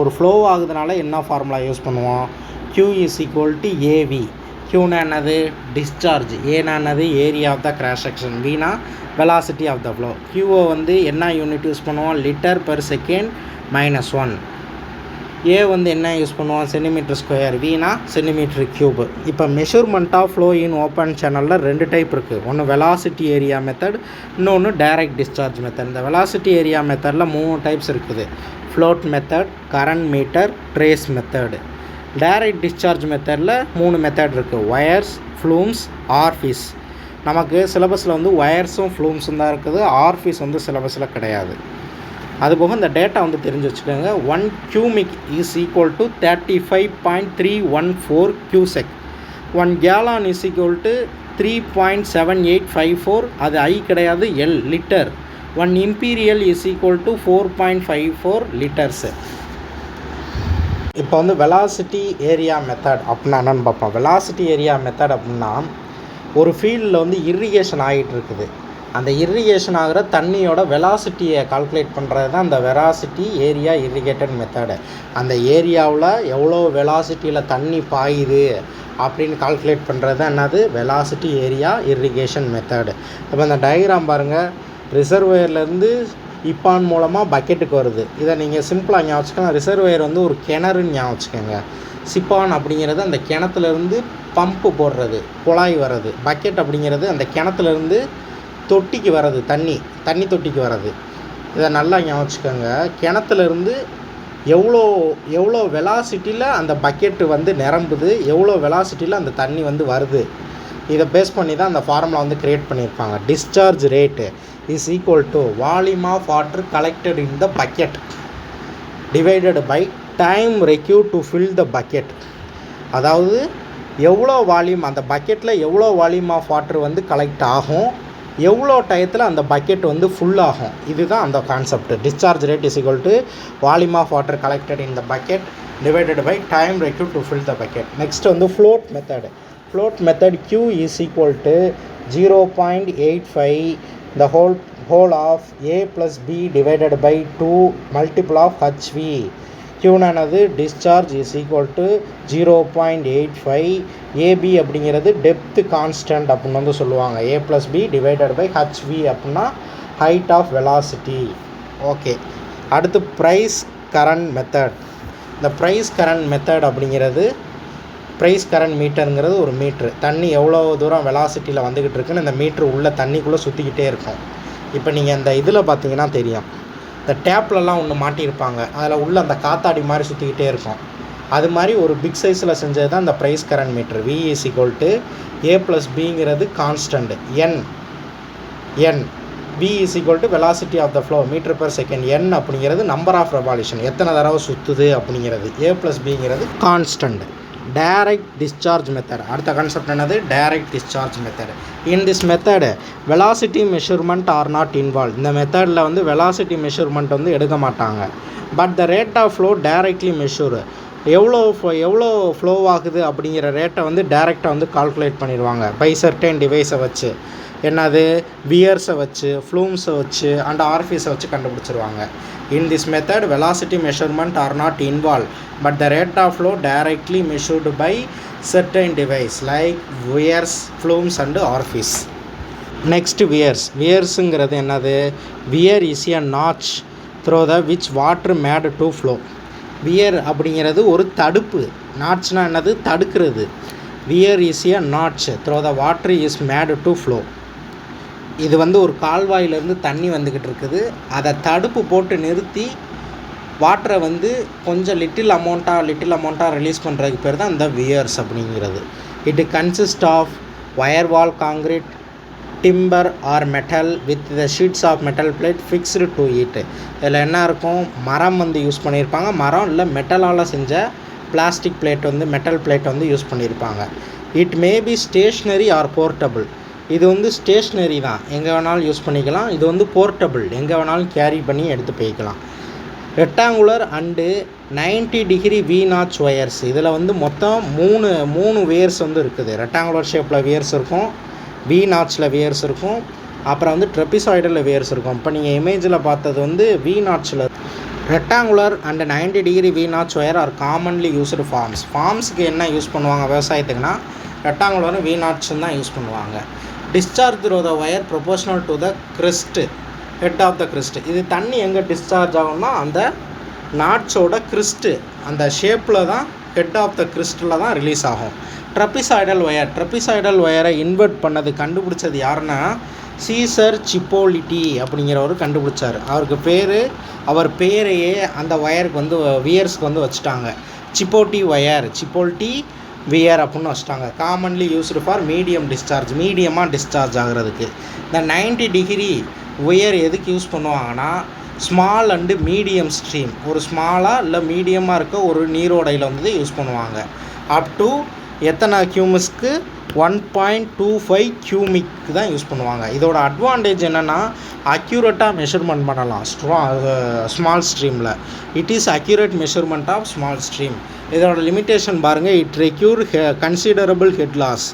Speaker 1: ஒரு ஃப்ளோ ஆகுதுனால என்ன ஃபார்முலா யூஸ் பண்ணுவோம்? Q is equal to AV. Qனா என்னது? டிஸ்சார்ஜ். ஏனா என்னது? Area of the cross section. Vனா வெலாசிட்டி ஆஃப் த ஃப்ளோ. Qவை வந்து என்ன யூனிட் யூஸ் பண்ணுவோம்? Litre per second -1. ஏ வந்து என்ன யூஸ் பண்ணுவோம்? Centimetre square. Vனா சென்டிமீட்டர் க்யூப். இப்போ measurement of flow in open சேனலில் 2 டைப் இருக்குது. ஒன்று வெலாசிட்டி ஏரியா மெத்தட், இன்னொன்று டைரக்ட் டிஸ்சார்ஜ் மெத்தட். இந்த வெலாசிட்டி ஏரியா மெத்தடில் 3 டைப்ஸ் இருக்குது. Float method, current meter, trace method. Direct discharge மெத்தடில் 3 மெத்தட் இருக்குது. Weirs, flumes, orifice. நமக்கு சிலபஸில் வந்து ஒயர்ஸும் ஃப்ளூம்ஸும் தான் இருக்குது. ஆர்ஃபீஸ் வந்து சிலபஸில் கிடையாது. அதுபோக இந்த டேட்டா வந்து தெரிஞ்சு வச்சுக்கோங்க. 1 cubic is equal to 35.314 cubic. 1 gallon is equal to 3.7854. அது ஐ கிடையாது, L, litre. 1 imperial is equal to 4.54 litres. இப்போ வந்து வெலாசிட்டி ஏரியா மெத்தட் அப்படின்னா என்னென்னு பார்ப்போம். வெலாசிட்டி ஏரியா மெத்தட் அப்படின்னா ஒரு ஃபீல்டில் வந்து இரிகேஷன் ஆகிட்டு இருக்குது. அந்த இரிகேஷன் ஆகிற தண்ணியோட வெலாசிட்டியை கால்குலேட் பண்ணுறது தான் அந்த வெலாசிட்டி ஏரியா இரிகேட்டட் மெத்தடு. அந்த ஏரியாவில் எவ்வளோ வெலாசிட்டியில் தண்ணி பாயுது அப்படின்னு கால்குலேட் பண்ணுறது தான் என்னது? Velocity area irrigation method. இப்போ இந்த டயக்ராம் பாருங்கள். ரிசர்வேயர்லேருந்து இப்பான் மூலமாக பக்கெட்டுக்கு வருது. இதை நீங்கள் சிம்பிளாக ஞாபகம் வச்சுக்கலாம். ரிசர்வேயர் வந்து ஒரு கிணறுன்னு ஞாபகம் வச்சுக்கோங்க. சிப்பான் அப்படிங்கிறது அந்த கிணத்துலேருந்து பம்பு போடுறது, குழாய் வர்றது. பக்கெட் அப்படிங்கிறது அந்த கிணத்துலேருந்து தொட்டிக்கு வர்றது, தண்ணி தொட்டிக்கு வர்றது. இதை நல்லா ஞாபகம் வச்சுக்கோங்க. கிணத்துலேருந்து எவ்வளோ வெலாசிட்டியில் அந்த பக்கெட்டு வந்து நிரம்புது, எவ்வளோ வெலாசிட்டியில் அந்த தண்ணி வந்து வருது, இதை பேஸ் பண்ணி தான் அந்த ஃபார்முலா வந்து க்ரியேட் பண்ணியிருப்பாங்க. Discharge rate is equal to volume of water collected in the bucket divided by time required to fill the bucket. அதாவது எவ்வளோ வால்யூம், அந்த பக்கெட்டில் எவ்வளோ வால்யூம் ஆஃப் வாட்டர் வந்து கலெக்ட் ஆகும், எவ்வளோ டயத்தில் அந்த பக்கெட் வந்து ஃபுல் ஆகும். இதுதான் அந்த concept. Discharge rate is equal to volume of water collected in the bucket divided by time required to fill the bucket. Next வந்து float method. Float method Q is equal to 0.85 the whole of A plus B divided by 2 multiple of HV. Q நானது discharge is equal to 0.85. AB அப்படிங்கிறது depth constant அப்படின்னு வந்து சொல்லுவாங்க. A plus B divided by HV அப்படின்னா height of velocity. ஓகே, அடுத்து price current method. இந்த ப்ரைஸ் கரண்ட் மெத்தட் அப்படிங்கிறது, ப்ரைஸ் கரண்ட் மீட்டருங்கிறது ஒரு மீட்ரு. தண்ணி எவ்வளோ தூரம் வெலாசிட்டியில் வந்துக்கிட்டு இருக்குன்னு இந்த மீட்ரு உள்ள தண்ணிக்குள்ளே சுற்றிக்கிட்டே இருக்கும். இப்போ நீங்கள் இந்த இதில் பார்த்தீங்கன்னா தெரியும், இந்த டேப்லலாம் ஒன்று மாட்டியிருப்பாங்க, அதில் உள்ள அந்த காத்தாடி மாதிரி சுற்றிக்கிட்டே இருக்கும். அது மாதிரி ஒரு பிக் சைஸில் செஞ்சது தான் இந்த ப்ரைஸ் கரண்ட் மீட்ரு. V = A+Bங்கிறது constant n. V = velocity of the flow m/s. n அப்படிங்கிறது நம்பர் ஆஃப் ரெவால்யூஷன், எத்தனை தடவை சுற்றுது அப்படிங்கிறது. A+Bங்கிறது கான்ஸ்டன்ட். டைரக்ட் டிஸ்சார்ஜ் மெத்தட், அடுத்த கான்செப்ட் என்னது? Direct discharge method. In this method velocity measurement are not involve. இந்த மெத்தடில் வந்து வெலாசிட்டி மெஷர்மெண்ட் வந்து எடுக்க மாட்டாங்க. But the rate of flow directly measure. எவ்வளோ ஃப்ளோ ஆகுது அப்படிங்கிற ரேட்டை வந்து டைரெக்டாக வந்து கால்குலேட் பண்ணிடுவாங்க பை சர்டன் டிவைஸை வச்சு. என்னது? வியர்ஸை வச்சு, ஃப்ளூம்ஸை வச்சு அண்ட் ஆர்ஃபீஸை வச்சு கண்டுபிடிச்சிருவாங்க. In this method velocity measurement are not involve, but the rate of flow directly measured by certain device like weirs, flumes and orifice. Next வியர்ஸுங்கிறது என்னது? Weir is a notch through the which water made to flow. Weir அப்படிங்கிறது ஒரு தடுப்பு. நாட்ச்னா என்னது? தடுக்கிறது. Weir is a notch through the water is made to flow. இது வந்து ஒரு கால்வாயிலேருந்து தண்ணி வந்துக்கிட்டு இருக்குது, அதை தடுப்பு போட்டு நிறுத்தி வாட்டரை வந்து கொஞ்சம் லிட்டில் அமௌண்ட்டாக ரிலீஸ் பண்ணுறதுக்கு பேர் தான் இந்த வியர்ஸ் அப்படிங்கிறது. It consist of weir wall concrete, timber or metal with the sheets of metal plate fixed to it. இதில் என்ன இருக்கும்? மரம் வந்து யூஸ் பண்ணியிருப்பாங்க, மரம் இல்லை மெட்டலால் செஞ்ச பிளாஸ்டிக் பிளேட் வந்து மெட்டல் பிளேட் வந்து யூஸ் பண்ணியிருப்பாங்க. It may be stationary or portable. இது வந்து ஸ்டேஷ்னரி தான், எங்கே வேணாலும் யூஸ் பண்ணிக்கலாம். இது வந்து போர்ட்டபிள், எங்கே வேணாலும் கேரி பண்ணி எடுத்து போய்க்கலாம். Rectangular and 90 degree V notch wires. இதில் வந்து மொத்தம் மூணு வியர்ஸ் வந்து இருக்குது. ரெக்டாங்குலர் ஷேப்பில் வியர்ஸ் இருக்கும், V நாட்ச்சில் வியர்ஸ் இருக்கும், அப்புறம் வந்து ட்ரெபிசாய்டலில் வியர்ஸ் இருக்கும். இப்போ நீங்கள் இமேஜில் பார்த்தது வந்து V நாட்ச்சில். Rectangular and 90 degree V notch weir are commonly used ஃபார்ம்ஸுக்கு என்ன யூஸ் பண்ணுவாங்க விவசாயத்துக்குன்னா ரெக்டாங்குலரும் V நாட்ச்சும் தான் யூஸ் பண்ணுவாங்க. Discharge through the weir proportional to the crest, head of the crest. இது தண்ணி எங்கே டிஸ்சார்ஜ் ஆகும்னா அந்த நாட்ஸோட கிறிஸ்ட்டு அந்த ஷேப்பில் தான், ஹெட் ஆஃப் த கிறிஸ்டில் தான் ரிலீஸ் ஆகும். ட்ரெபிசாய்டல் ஒயரை இன்வெர்ட் கண்டுபிடிச்சது யாருன்னா சீசர் சிப்போலிட்டி அப்படிங்கிறவர் கண்டுபிடிச்சார். அவர் பேரையே அந்த ஒயருக்கு வந்து வியர்ஸ்க்கு வந்து வச்சுட்டாங்க. சிப்போல்ட்டி வியர் அப்படின்னு வச்சுட்டாங்க. காமன்லி யூஸ்டு ஃபார் மீடியமாக டிஸ்சார்ஜ் ஆகிறதுக்கு. இந்த 90 டிகிரி ஒயர் எதுக்கு யூஸ் பண்ணுவாங்கன்னா ஸ்மால் அண்டு மீடியம் ஸ்ட்ரீம், ஒரு ஸ்மாலாக இல்லை மீடியமாக இருக்க ஒரு நீரோடையில் வந்து யூஸ் பண்ணுவாங்க. அப் டு எத்தனை கியூமிக்ஸ்க்கு? 1.25 கியூமிக் தான் யூஸ் பண்ணுவாங்க. இதோட அட்வான்டேஜ் என்னென்னா அக்யூரேட்டாக மெஷர்மெண்ட் பண்ணலாம் ஸ்மால் ஸ்ட்ரீமில். It is accurate measurement of small stream. இதோட லிமிட்டேஷன் பாருங்கள், it require considerable head loss.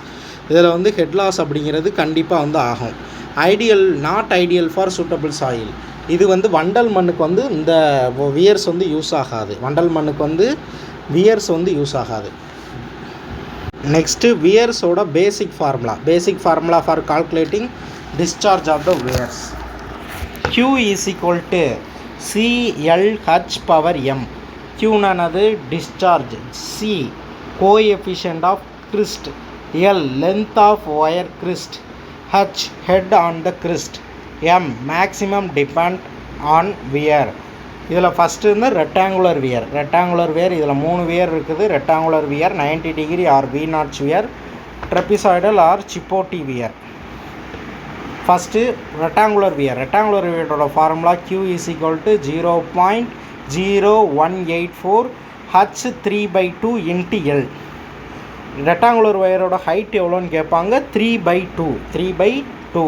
Speaker 1: இதில் வந்து ஹெட் லாஸ் அப்படிங்கிறது கண்டிப்பாக வந்து ஆகும். Not ideal for suitable soil. இது வந்து வண்டல் மண்ணுக்கு வந்து இந்த வியர்ஸ் வந்து யூஸ் ஆகாது. வண்டல் மண்ணுக்கு வந்து வியர்ஸ் வந்து யூஸ் ஆகாது. நெக்ஸ்ட்டு வியர்ஸோட basic formula for calculating discharge of the weirs. Q = CLH/m. Qனானது discharge, C coefficient of crest, L length of weir crest, H head on the crest, M maximum depend on weir. இதில் ஃபஸ்ட்டு வந்து ரெக்டாங்குலர் வியர் இதில் 3 வியர் இருக்குது. Rectangular weir, 90 degree or V notch weir, trapezoidal or Cipolletti weir. First rectangular வியரோட formula Q = 0.0184 H3/2 × L. Rectangular ஒயரோட height எவ்வளோன்னு கேட்பாங்க? 3/2.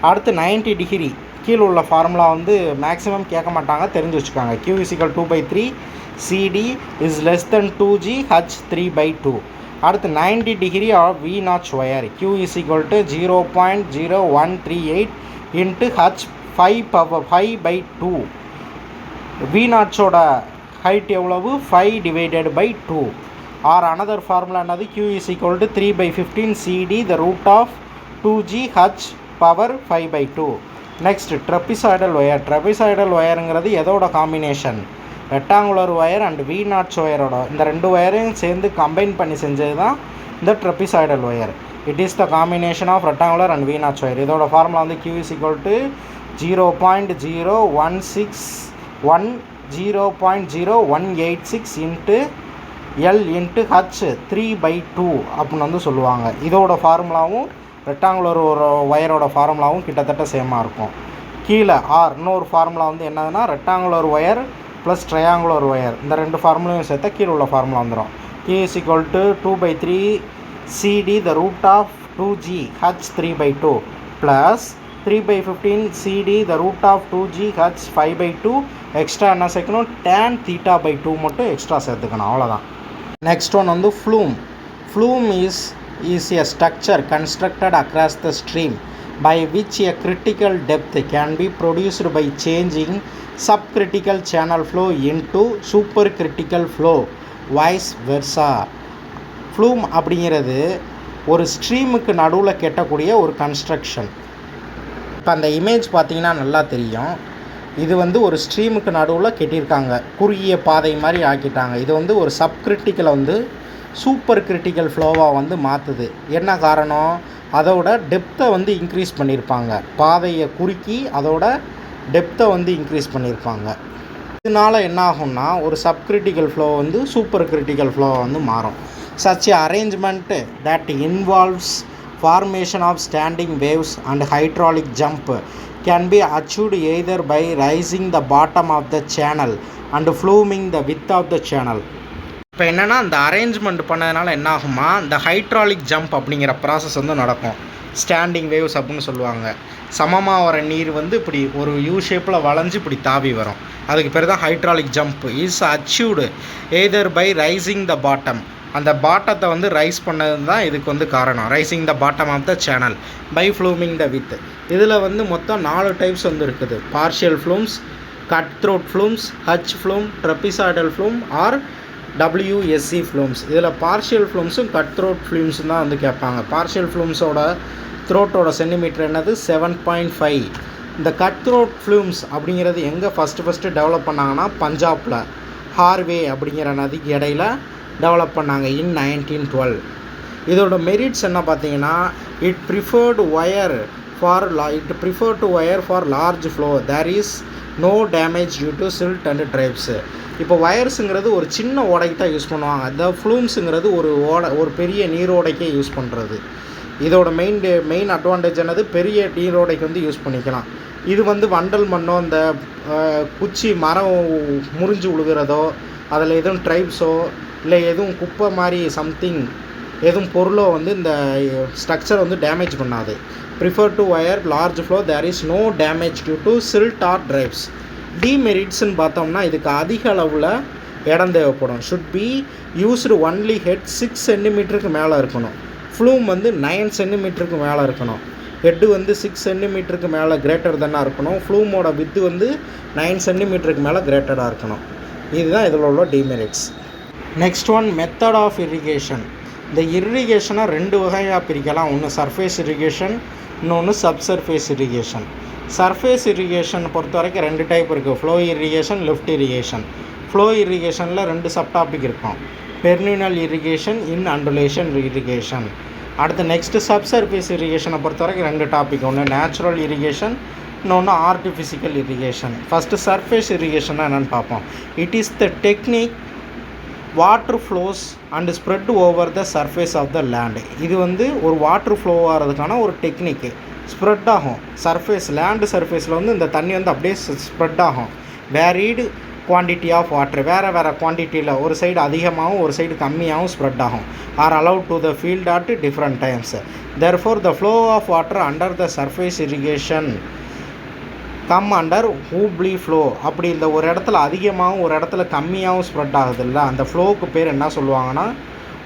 Speaker 1: அடுத்து 90 டிகிரி கீழே உள்ள ஃபார்முலா வந்து மேக்ஸிமம் கேட்க மாட்டாங்க, தெரிஞ்சு வச்சுக்காங்க. Q = 2/3 CD is less than 2G H3/2. அடுத்து 90 degree of V notch weir Q = 0.0138 × H5/2. V நாட்சோட ஹைட் எவ்வளவு? 5/2. ஆர் அனதர் ஃபார்முலா என்னது? Q = 3/15 CD the root of 2G H/5/2. Next trapezoidal ஒயருங்கிறது எதோட combination? Rectangular weir and V notch ஒயரோட இந்த ரெண்டு ஒயரையும் சேர்ந்து கம்பைன் பண்ணி செஞ்சது தான் இந்த trapezoidal weir. It is the combination of rectangular and V notch weir. இதோட ஃபார்முலா வந்து Q is equal to 0.0186 into L into H 3/2 அப்படின்னு வந்து சொல்லுவாங்க. இதோட ஃபார்முலாவும் ரெக்டாங்குலர் ஒரு ஒயரோட ஃபார்முலாவும் கிட்டத்தட்ட சேமாக இருக்கும். கீழே இன்னொரு ஃபார்முலா வந்து என்னதுன்னா rectangular wire plus triangular wire இந்த ரெண்டு ஃபார்முலையும் சேர்த்தா கீழே உள்ள ஃபார்முலா வந்துடும். Q is equal to 2/3 CD the root of 2G H 3/2 plus 3/15 CD the root of 2G H 5/2 extra என்ன சேர்க்கணும் tan θ/2 மட்டும் எக்ஸ்ட்ரா சேர்த்துக்கணும், அவ்வளோதான். நெக்ஸ்ட் ஒன் வந்து ஃப்ளூம். ஃப்ளூம் is a structure constructed across the stream by which a critical depth can be produced by changing subcritical channel flow into supercritical flow vice versa. ஃப்ளூம் அப்படிங்கிறது ஒரு ஸ்ட்ரீமுக்கு நடுவில் கெட்டக்கூடிய ஒரு கன்ஸ்ட்ரக்ஷன். இப்போ அந்த இமேஜ் பார்த்தீங்கன்னா நல்லா தெரியும். இது வந்து ஒரு ஸ்ட்ரீமுக்கு நடுவில் கெட்டியிருக்காங்க, குறுகிய பாதை மாதிரி ஆக்கிட்டாங்க. இது வந்து ஒரு சப்கிரிட்டிக்கலை வந்து சூப்பர் கிரிட்டிக்கல் ஃப்ளோவாக வந்து மாற்றுது. என்ன காரணம்? அதோட டெப்த்தை வந்து இன்க்ரீஸ் பண்ணியிருப்பாங்க. பாதையை குறுக்கி அதோட டெப்த்தை வந்து இன்க்ரீஸ் பண்ணியிருப்பாங்க. இதனால் என்ன ஆகும்னா ஒரு சப்கிரிட்டிக்கல் ஃப்ளோ வந்து சூப்பர் கிரிட்டிக்கல் ஃப்ளோவாக வந்து மாறும். Such a arrangement that involves formation of standing waves and hydraulic jump can be achieved either by raising the bottom of the channel and flowing the width of the channel. இப்போ என்னென்னா அந்த அரேஞ்ச்மெண்ட் பண்ணதுனால என்ன ஆகுமா, இந்த ஹைட்ராலிக் ஜம்ப் அப்படிங்கிற ப்ராசஸ் வந்து நடக்கும். ஸ்டாண்டிங் வேவ்ஸ் அப்படின்னு சொல்லுவாங்க. சமமாக வர நீர் வந்து இப்படி ஒரு யூ ஷேப்பில் வளைஞ்சு இப்படி தாவி வரும். அதுக்கு பேர் தான் hydraulic jump. Is achieved either by raising the bottom, அந்த பாட்டத்தை வந்து ரைஸ் பண்ணது தான் இதுக்கு வந்து காரணம். Raising the bottom of the channel by fluming the width. இதில் வந்து மொத்தம் 4 டைப்ஸ் வந்து இருக்குது. Parshall flumes, cut throat flumes, H flume, trapezoidal flume or WSC flumes. இதில் பார்ஷியல் ஃப்ளூம்ஸும் கட் த்ரோட் ஃப்ளூம்ஸும் தான் வந்து கேட்பாங்க. பார்ஷியல் ஃப்ளூம்ஸோட த்ரோட்டோட சென்டிமீட்டர் என்னது 7.5. இந்த கட் த்ரோட் ஃப்ளூம்ஸ் அப்படிங்கிறது எங்கே ஃபஸ்ட்டு டெவலப் பண்ணாங்கன்னா பஞ்சாபில் ஹார்வே அப்படிங்கிற நதிக்கு இடையில டெவலப் பண்ணாங்க இன் 1912. இதோட மெரிட்ஸ் என்ன பார்த்தீங்கன்னா it preferred weir for large flow, there is no damage due to silt and tribes. இப்போ ஒயர்ஸுங்கிறது ஒரு சின்ன ஓடைக்கு தான் யூஸ் பண்ணுவாங்க. அந்த ஃப்ளூம்ஸுங்கிறது ஒரு பெரிய நீரோடைக்கே யூஸ் பண்ணுறது. இதோட மெயின் அட்வான்டேஜ் என்னது, பெரிய நீரோடைக்கு வந்து யூஸ் பண்ணிக்கலாம். இது வந்து வண்டல் மண்ணோ இந்த குச்சி மரம் முறிஞ்சு விழுகிறதோ அதில் எதுவும் ட்ரைப்ஸோ இல்லை எதுவும் குப்பை மாதிரி சம்திங் எதுவும் பொருளோ வந்து இந்த ஸ்ட்ரக்சர் வந்து டேமேஜ் பண்ணாது. Prefer to weir large flow, there is no damage due to silt or ட்ரைப்ஸ். டிமெரிட்ஸ்ன்னு பார்த்தோம்னா இதுக்கு அதிக அளவில் இடம் தேவைப்படும். Should be used only head 6 சென்டிமீட்டருக்கு மேலே இருக்கணும். ஃப்ளூம் வந்து 9 சென்டிமீட்டருக்கு மேலே இருக்கணும். ஹெட்டு வந்து 6 சென்டிமீட்டருக்கு மேலே கிரேட்டர் தானாக இருக்கணும். ஃப்ளூமோட வித்து வந்து 9 சென்டிமீட்டருக்கு மேலே கிரேட்டராக இருக்கணும். இதுதான் இதில் உள்ள demerits. Next one method of irrigation. இந்த இரிகேஷனை 2 வகையாக பிரிக்கலாம். ஒன்று சர்ஃபேஸ் இரிகேஷன், இன்னொன்று சப்சர்ஃபேஸ் இரிகேஷன். சர்ஃபேஸ் இரிகேஷன் பொறுத்த வரைக்கும் 2 டைப் இருக்குது. Flow irrigation, lift irrigation. Flow இரிகேஷனில் 2 சப்டாபிக் இருக்கும். Perennial irrigation, inundation irrigation. அடுத்து நெக்ஸ்ட்டு சப்சர்ஃபேஸ் இரிகேஷனை பொறுத்த வரைக்கும் 2 டாபிக். ஒன்று நேச்சுரல் இரிகேஷன், இன்னொன்று ஆர்டிஃபிஷிக்கல் இரிகேஷன். ஃபஸ்ட்டு சர்ஃபேஸ் இரிகேஷன்னா என்னென்னு பார்ப்போம். It is the technique water flows and spread over the surface of the land. இது வந்து ஒரு வாட்டர் ஃப்ளோ ஆகிறதுக்கான ஒரு டெக்னிக்கு. ஸ்ப்ரெட் ஆகும் லேண்டு சர்ஃபேஸில் வந்து இந்த தண்ணி வந்து அப்படியே ஸ்ப்ரெட் ஆகும். வேரீடு குவான்டிட்டி ஆஃப் வாட்டர், வேறு குவான்டிட்டியில் ஒரு சைடு அதிகமாகவும் ஒரு சைடு கம்மியாகவும் ஸ்ப்ரெட் ஆகும். Or allowed to the field at different times. Therefore the flow of water under the surface irrigation come under wholly flow. அப்படி இந்த ஒரு இடத்துல அதிகமாகவும் ஒரு இடத்துல கம்மியாகவும் ஸ்ப்ரெட் ஆகுது இல்லை, அந்த ஃப்ளோவுக்கு பேர் என்ன சொல்லுவாங்கன்னா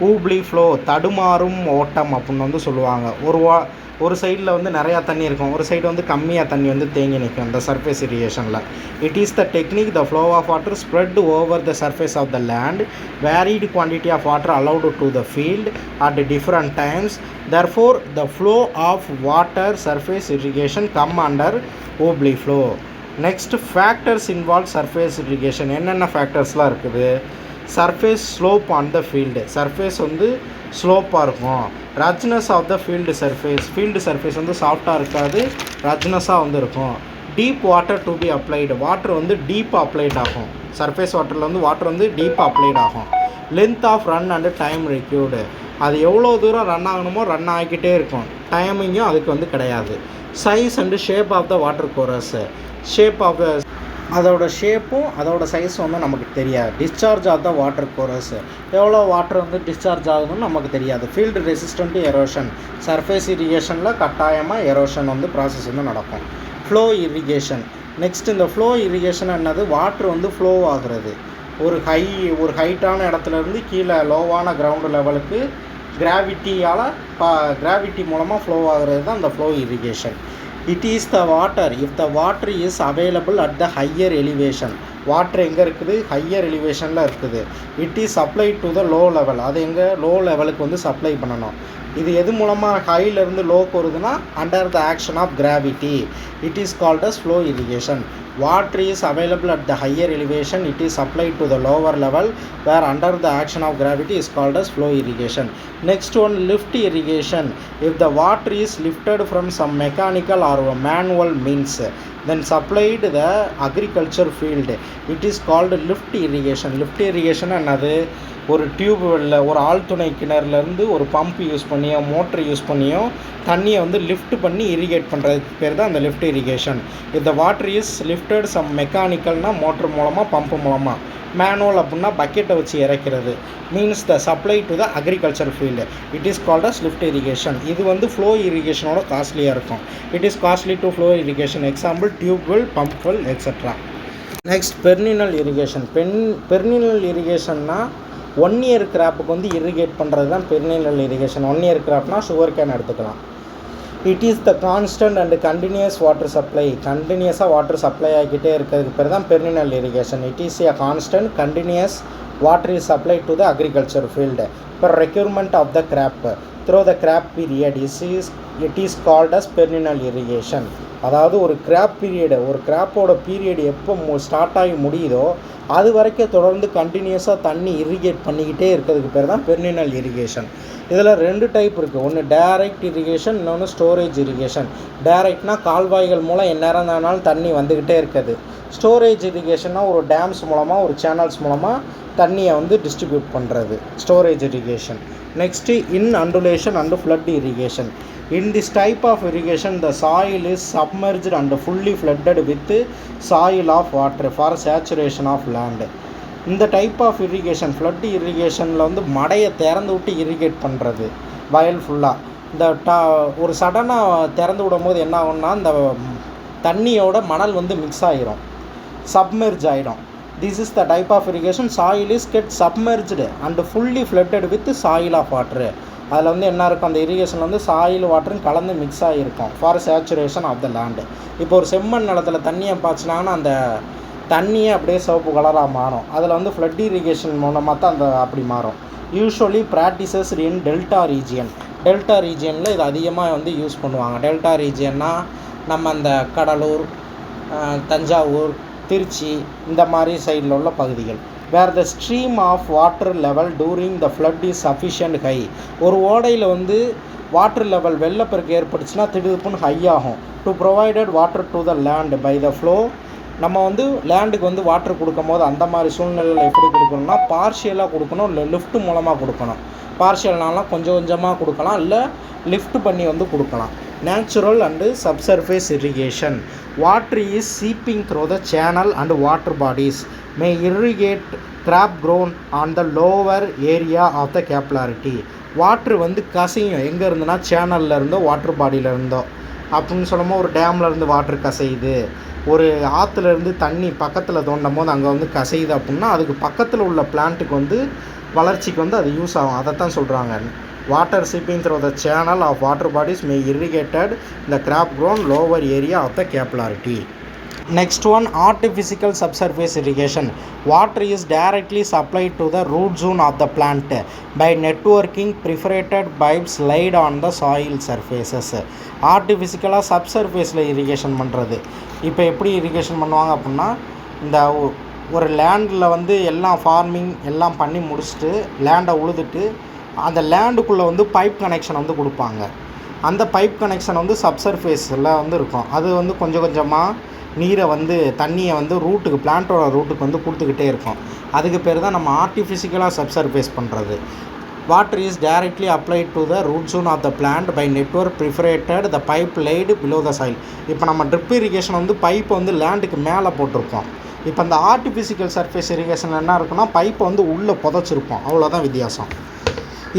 Speaker 1: ஹூப்ளி ஃப்ளோ, தடுமாறும் ஓட்டம் அப்படின்னு வந்து சொல்லுவாங்க. ஒரு சைடில் வந்து நிறையா தண்ணி இருக்கும், ஒரு சைடு வந்து கம்மியாக தண்ணி வந்து தேங்கி நிற்கும் இந்த சர்ஃபேஸ் இரிகேஷனில். It is the technique the flow of water spread over the surface of the land, varied quantity of water allowed to the field at different times. Therefore the flow of water surface irrigation come under Hoobley flow. Next factors involve surface irrigation. என்னென்ன ஃபேக்டர்ஸ்லாம் இருக்குது? Surface slope on the field, surface வந்து ஸ்லோப்பாக இருக்கும். ரச்னஸ் ஆஃப் த ஃபீல்டு சர்ஃபேஸ் வந்து சாஃப்டாக இருக்காது, ரச்னஸாக வந்து இருக்கும். Deep water to B applied, water வந்து டீப்பாக அப்ளைட் ஆகும். சர்ஃபேஸ் வாட்டரில் வந்து வாட்டர் வந்து டீப்பாக அப்ளைட் ஆகும். Length of run and time required, அது எவ்வளோ தூரம் ரன் ஆகணுமோ ரன் ஆகிக்கிட்டே இருக்கும், டைமிங்கும் அதுக்கு வந்து கிடையாது. Size and shape of the water courses, shape of the அதோட ஷேப்பும் அதோட சைஸும் வந்து நமக்கு தெரியாது. Discharge of the water courses, எவ்வளோ வாட்டர் வந்து டிஸ்சார்ஜ் ஆகுதுன்னு நமக்கு தெரியாது. Field resistant to erosion, surface இரிகேஷனில் கட்டாயமாக எரோஷன் வந்து ப்ராசஸ் வந்து நடக்கும். Flow irrigation. நெக்ஸ்ட் இந்த ஃப்ளோ இரிகேஷன் என்னது? வாட்டர் வந்து ஃப்ளோ ஆகுறது ஒரு ஹைட்டான இடத்துலேருந்து கீழே லோவான கிரவுண்டு லெவலுக்கு கிராவிட்டி மூலமாக ஃப்ளோ ஆகிறது தான் இந்த flow irrigation. It is the water if the water is available at the higher elevation, water எங்கே இருக்குது? ஹையர் எலிவேஷனில் இருக்குது. It is supply to the low level, அது எங்கே? லோ லெவலுக்கு வந்து சப்ளை பண்ணணும். இது எது மூலமாக ஹையிலேருந்து லோக்கு வருதுன்னா under the action of gravity. It is called as flow irrigation. Water is available at the higher elevation, it is supplied to the lower level where under the action of gravity is called as flow irrigation. Next one, lift irrigation. If the water is lifted from some mechanical or manual means then supplied the agriculture field, it is called lift irrigation. Lift irrigation என்னது? ஒரு டியூப்வெல்ல ஒரு ஆழ்துணை கிணறுலேருந்து ஒரு பம்ப் யூஸ் பண்ணியோ மோட்டர் யூஸ் பண்ணியோ தண்ணியை வந்து லிஃப்ட் பண்ணி இரிகேட் பண்ணுறதுக்கு பேர் தான் அந்த லிஃப்ட் இரிகேஷன். இந்த வாட்டர் இஸ் லிஃப்டட் சம் மெக்கானிக்கல்னால் மோட்டர் மூலமாக பம்பு மூலமாக, மேனுவல் அப்படின்னா பக்கெட்டை வச்சு இறக்கிறது, means the supply to the agriculture field. It is called as lift irrigation. இது வந்து ஃப்ளோ இரிகேஷனோட காஸ்ட்லியாக இருக்கும். It is costly to flow irrigation. Example tubewell, pump well extra. Next perennial irrigation. Perennial இரிகேஷன்னா 1 இயர் கிராப்புக்கு வந்து இரிகேட் பண்ணுறது தான் பெர்னினல் இரிகேஷன். 1 இயர் கிராப்னா சுகர் கேன் எடுத்துக்கலாம். It is the constant and continuous water supply, கண்டினியூஸாக வாட்டர் சப்ளை ஆகிக்கிட்டே இருக்கிறதுக்கு பேர் தான் perennial irrigation. It is a constant continuous water is supply to the agriculture field. இப்போ requirement of the crop through the crop period it is called as perennial irrigation. அதாவது ஒரு கிராப் பீரியடு, ஒரு கிராப்போட பீரியட் எப்போ ஸ்டார்ட் ஆகி முடியுதோ அது வரைக்கும் தொடர்ந்து கண்டினியூஸாக தண்ணி இரிகேட் பண்ணிக்கிட்டே இருக்கிறதுக்கு பேர் தான் பெர்னினல் இரிகேஷன். இதில் 2 டைப் இருக்குது. ஒன்று டைரக்ட் இரிகேஷன், இன்னொன்று ஸ்டோரேஜ் இரிகேஷன். டைரக்ட்னா கால்வாய்கள் மூலம் எந்நேரம் தானாலும் தண்ணி வந்துக்கிட்டே இருக்குது. ஸ்டோரேஜ் இரிகேஷன்னா ஒரு டேம்ஸ் மூலமாக ஒரு சேனல்ஸ் மூலமாக தண்ணியை வந்து டிஸ்ட்ரிபியூட் பண்ணுறது storage irrigation. Next undulation and flood irrigation. In this type of irrigation, the soil is submerged and fully flooded with soil of water for saturation of land. இந்த டைப் ஆஃப் இரிகேஷன் ஃப்ளட் இரிகேஷனில் வந்து மடையை திறந்து விட்டு இரிகேட் பண்ணுறது வயல் ஃபுல்லாக. இந்த ஒரு சடனாக திறந்து விடும் போது என்ன ஆகும்னா இந்த தண்ணியோட மணல் வந்து மிக்ஸ் ஆகிரும், சப்மெர்ஜ் ஆகிடும். This is the type of irrigation. Soil is get submerged and fully flooded with soil of water. அதில் வந்து என்ன இருக்கும்? அந்த இரிகேஷன் வந்து சாயில் வாட்டரும் கலந்து மிக்ஸ் ஆகிருக்கும் for saturation of the land. இப்போ ஒரு செம்மண் நிலத்தில் தண்ணியை பாய்ச்சினாங்கன்னா அந்த தண்ணியே அப்படியே சிவப்பு கலராக மாறும். அதில் வந்து ஃப்ளட் இரிகேஷன் மூலமாக தான் அந்த அப்படி மாறும். Usually practices in delta region. Delta ரீஜியனில் இது அதிகமாக வந்து யூஸ் பண்ணுவாங்க. டெல்டா ரீஜியன்னா நம்ம அந்த கடலூர், தஞ்சாவூர், திருச்சி இந்த மாதிரி சைடில் உள்ள பகுதிகள். Where the stream of water level during the flood is sufficient high. ஒரு ஓடையில் வந்து வாட்டர் லெவல் வெள்ளப்பெருக்கு ஏற்பட்டுச்சுன்னா திடீர்னு ஹை ஆகும். To provided water to the land by the flow. நம்ம வந்து லேண்டுக்கு வந்து வாட்டர் கொடுக்கும் போது அந்த மாதிரி சூழ்நிலையில் எப்படி கொடுக்கணும்னா பார்ஷியலாக கொடுக்கணும், இல்லை லிஃப்ட் மூலமாக கொடுக்கணும். பார்ஷியல்னாலாம் கொஞ்சம் கொஞ்சமாக கொடுக்கலாம், இல்லை லிஃப்ட் பண்ணி வந்து கொடுக்கலாம். Natural and subsurface irrigation. Water is seeping through the channel and water bodies may irrigate crop grown on the lower area of the capillarity. Water வந்து கசையும் எங்கே இருந்துன்னா சேனலில் இருந்தோ வாட்டர் பாடியில் இருந்தோ. அப்படின்னு சொல்லும்போது ஒரு டேம்லேருந்து வாட்ரு கசையுது, ஒரு ஆற்றுலேருந்து தண்ணி பக்கத்தில் தோண்டும் போது அங்கே வந்து கசையுது அப்படின்னா அதுக்கு பக்கத்தில் உள்ள பிளான்ட்டுக்கு வந்து வளர்ச்சிக்கு வந்து அது யூஸ் ஆகும். அதைத்தான் சொல்கிறாங்க. Water seeping through the channel of water bodies may irrigated இந்த crop grown lower area of the capillarity. Next one, artificial subsurface irrigation. Water is directly supplied to the root zone of the plant by networking perforated pipes laid on the soil surfaces. ஆர்டிஃபிஷிக்கலாக சப்சர்ஃபேஸில் இரிகேஷன் பண்ணுறது. இப்போ எப்படி இரிகேஷன் பண்ணுவாங்க அப்படின்னா, இந்த ஒரு லேண்டில் வந்து எல்லாம் ஃபார்மிங் எல்லாம் பண்ணி முடிச்சுட்டு லேண்டை உழுதுட்டு அந்த லேண்டுக்குள்ளே வந்து பைப் கனெக்ஷன் வந்து கொடுப்பாங்க. அந்த பைப் கனெக்ஷன் வந்து சப்சர்ஃபேஸில் வந்து இருக்கும். அது வந்து கொஞ்சம் கொஞ்சமாக நீரை வந்து தண்ணியை வந்து ரூட்டுக்கு பிளான்ட்டோட ரூட்டுக்கு வந்து கொடுத்துக்கிட்டே இருக்கும். அதுக்கு பேர் தான் நம்ம ஆர்டிஃபிஷிக்கலாக சப்சர்ஃபேஸ் பண்ணுறது. Water is directly applied to the root zone of the plant by network perforated the pipe laid below the soil. இப்போ நம்ம ட்ரிப் இரிகேஷன் வந்து பைப்பை வந்து லேண்டுக்கு மேலே போட்டிருப்போம். இப்போ அந்த ஆர்டிஃபிஷிக்கல் சர்ஃபேஸ் இரிகேஷன் என்ன இருக்குன்னா, பைப்பை வந்து உள்ளே புதைச்சிருப்போம். அவ்வளோதான் வித்தியாசம்.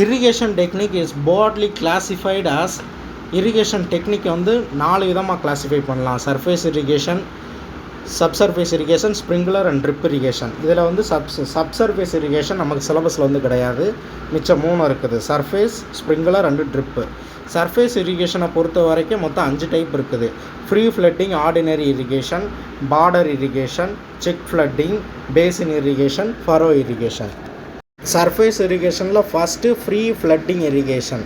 Speaker 1: Irrigation technique is broadly classified as irrigation டெக்னிக்கை வந்து 4 விதமாக கிளாஸிஃபை பண்ணலாம். Surface irrigation, subsurface irrigation, sprinkler and drip irrigation. இதில் வந்து சப்சர்ஃபேஸ் இரிகேஷன் நமக்கு சிலபஸில் வந்து கிடையாது. மிச்சம் 3 இருக்குது: surface, sprinkler and drip. Surface இரிகேஷனை பொறுத்த வரைக்கும் மொத்தம் 5 டைப் இருக்குது: free flooding ordinary irrigation, border irrigation, check flooding, basin irrigation, furrow irrigation. Surface இரிகேஷனில் first free flooding irrigation.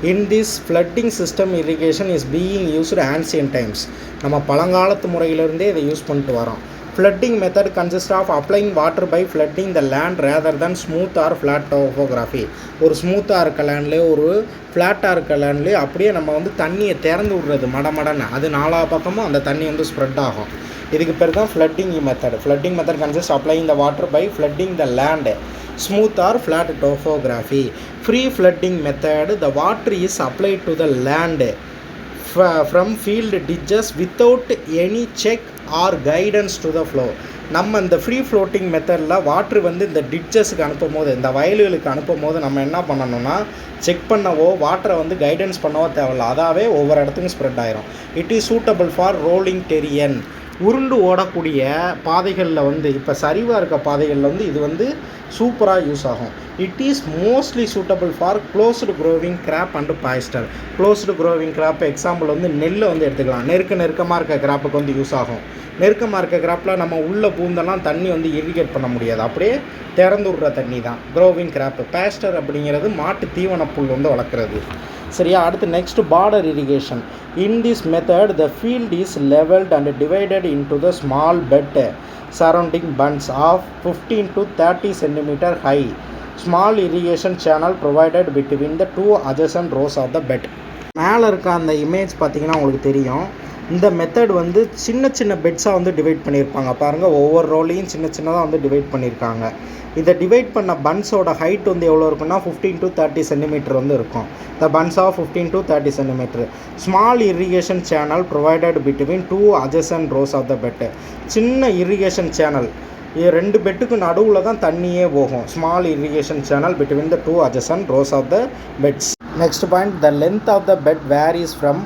Speaker 1: In this flooding system, irrigation is being used ancient times. நம்ம பழங்காலத்து முறையிலிருந்தே இதை யூஸ் பண்ணிட்டு வரோம். Flooding method consists of applying water by flooding the land rather than smooth or flat topography. ஒரு ஸ்மூத்தாக இருக்க லேண்ட்லேயே ஒரு ஃப்ளாட்டாக இருக்க லேண்ட்லேயே அப்படியே நம்ம வந்து தண்ணியை திறந்து விடுறது மடமடன்னு. அது 4 பக்கமும் அந்த தண்ணி வந்து ஸ்ப்ரெட் ஆகும். இதுக்கு பேர் தான் flooding method. Flooding method consists of applying the water by flooding the land, smooth or flat topography. Free flooding method, the water is applied to the land from field ditches without any check or guidance to the flow. நம்ம இந்த ஃப்ரீ ஃப்ளோட்டிங் மெத்தடில் வாட்ரு வந்து இந்த டிட்ஜஸுக்கு அனுப்பும் போது, இந்த வயல்களுக்கு அனுப்பும் போது நம்ம என்ன பண்ணணும்னா, செக் பண்ணவோ வாட்டரை வந்து கைடன்ஸ் பண்ணவோ தேவையில்ல. அதாவே ஒவ்வொரு இடத்துக்கும் ஸ்ப்ரெட் ஆயிரும். It is suitable for rolling டெரியன். உருண்டு ஓடக்கூடிய பாதைகளில் வந்து, இப்போ சரிவாக இருக்க பாதைகளில் வந்து இது வந்து சூப்பராக யூஸ் ஆகும். It is mostly suitable for closed growing crop and பாய்ஸ்டர். க்ளோஸ்டு க்ரோவிங் கிராப் எக்ஸாம்பிள் வந்து நெல்லை வந்து எடுத்துக்கலாம். நெருக்கமாக இருக்க கிராப்புக்கு வந்து யூஸ் ஆகும். நெருக்கமாக இருக்க கிராப்பில் நம்ம உள்ளே பூந்தெல்லாம் தண்ணி வந்து இரிகேட் பண்ண முடியாது. அப்படியே திறந்து விடுற தண்ணி தான் க்ரோவிங் கிராப்பு. பாஸ்டர் அப்படிங்கிறது மாட்டு தீவன புல் வந்து வளர்க்குறது. சரியா? அடுத்து next border irrigation. In this method the field is levelled and divided into the small bed surrounding bunds of 15 to 30 cm high. Small irrigation channel provided between the 2 adjacent rows of the bed. மேலே இருக்க அந்த இமேஜ் பார்த்திங்கன்னா உங்களுக்கு தெரியும். இந்த மெத்தட் வந்து சின்ன சின்ன பெட்ஸாக வந்து டிவைட் பண்ணியிருப்பாங்க. பாருங்கள், ஒவ்வொரு ரோலையும் சின்ன சின்னதாக வந்து டிவைட் பண்ணியிருக்காங்க. இதை டிவைட் பண்ண பன்ஸோட ஹைட் வந்து எவ்வளோ இருக்குன்னா 15 to 30 cm வந்து இருக்கும். The bunds of 15 to 30 cm. Small irrigation channel provided between 2 adjacent rows of the bed. சின்ன இரிகேஷன் சேனல், இது 2 பெட்டுக்கு நடுவில் தான் தண்ணியே போகும். Small irrigation channel between the 2 adjacent rows of the beds. Next point, the length of the bed varies from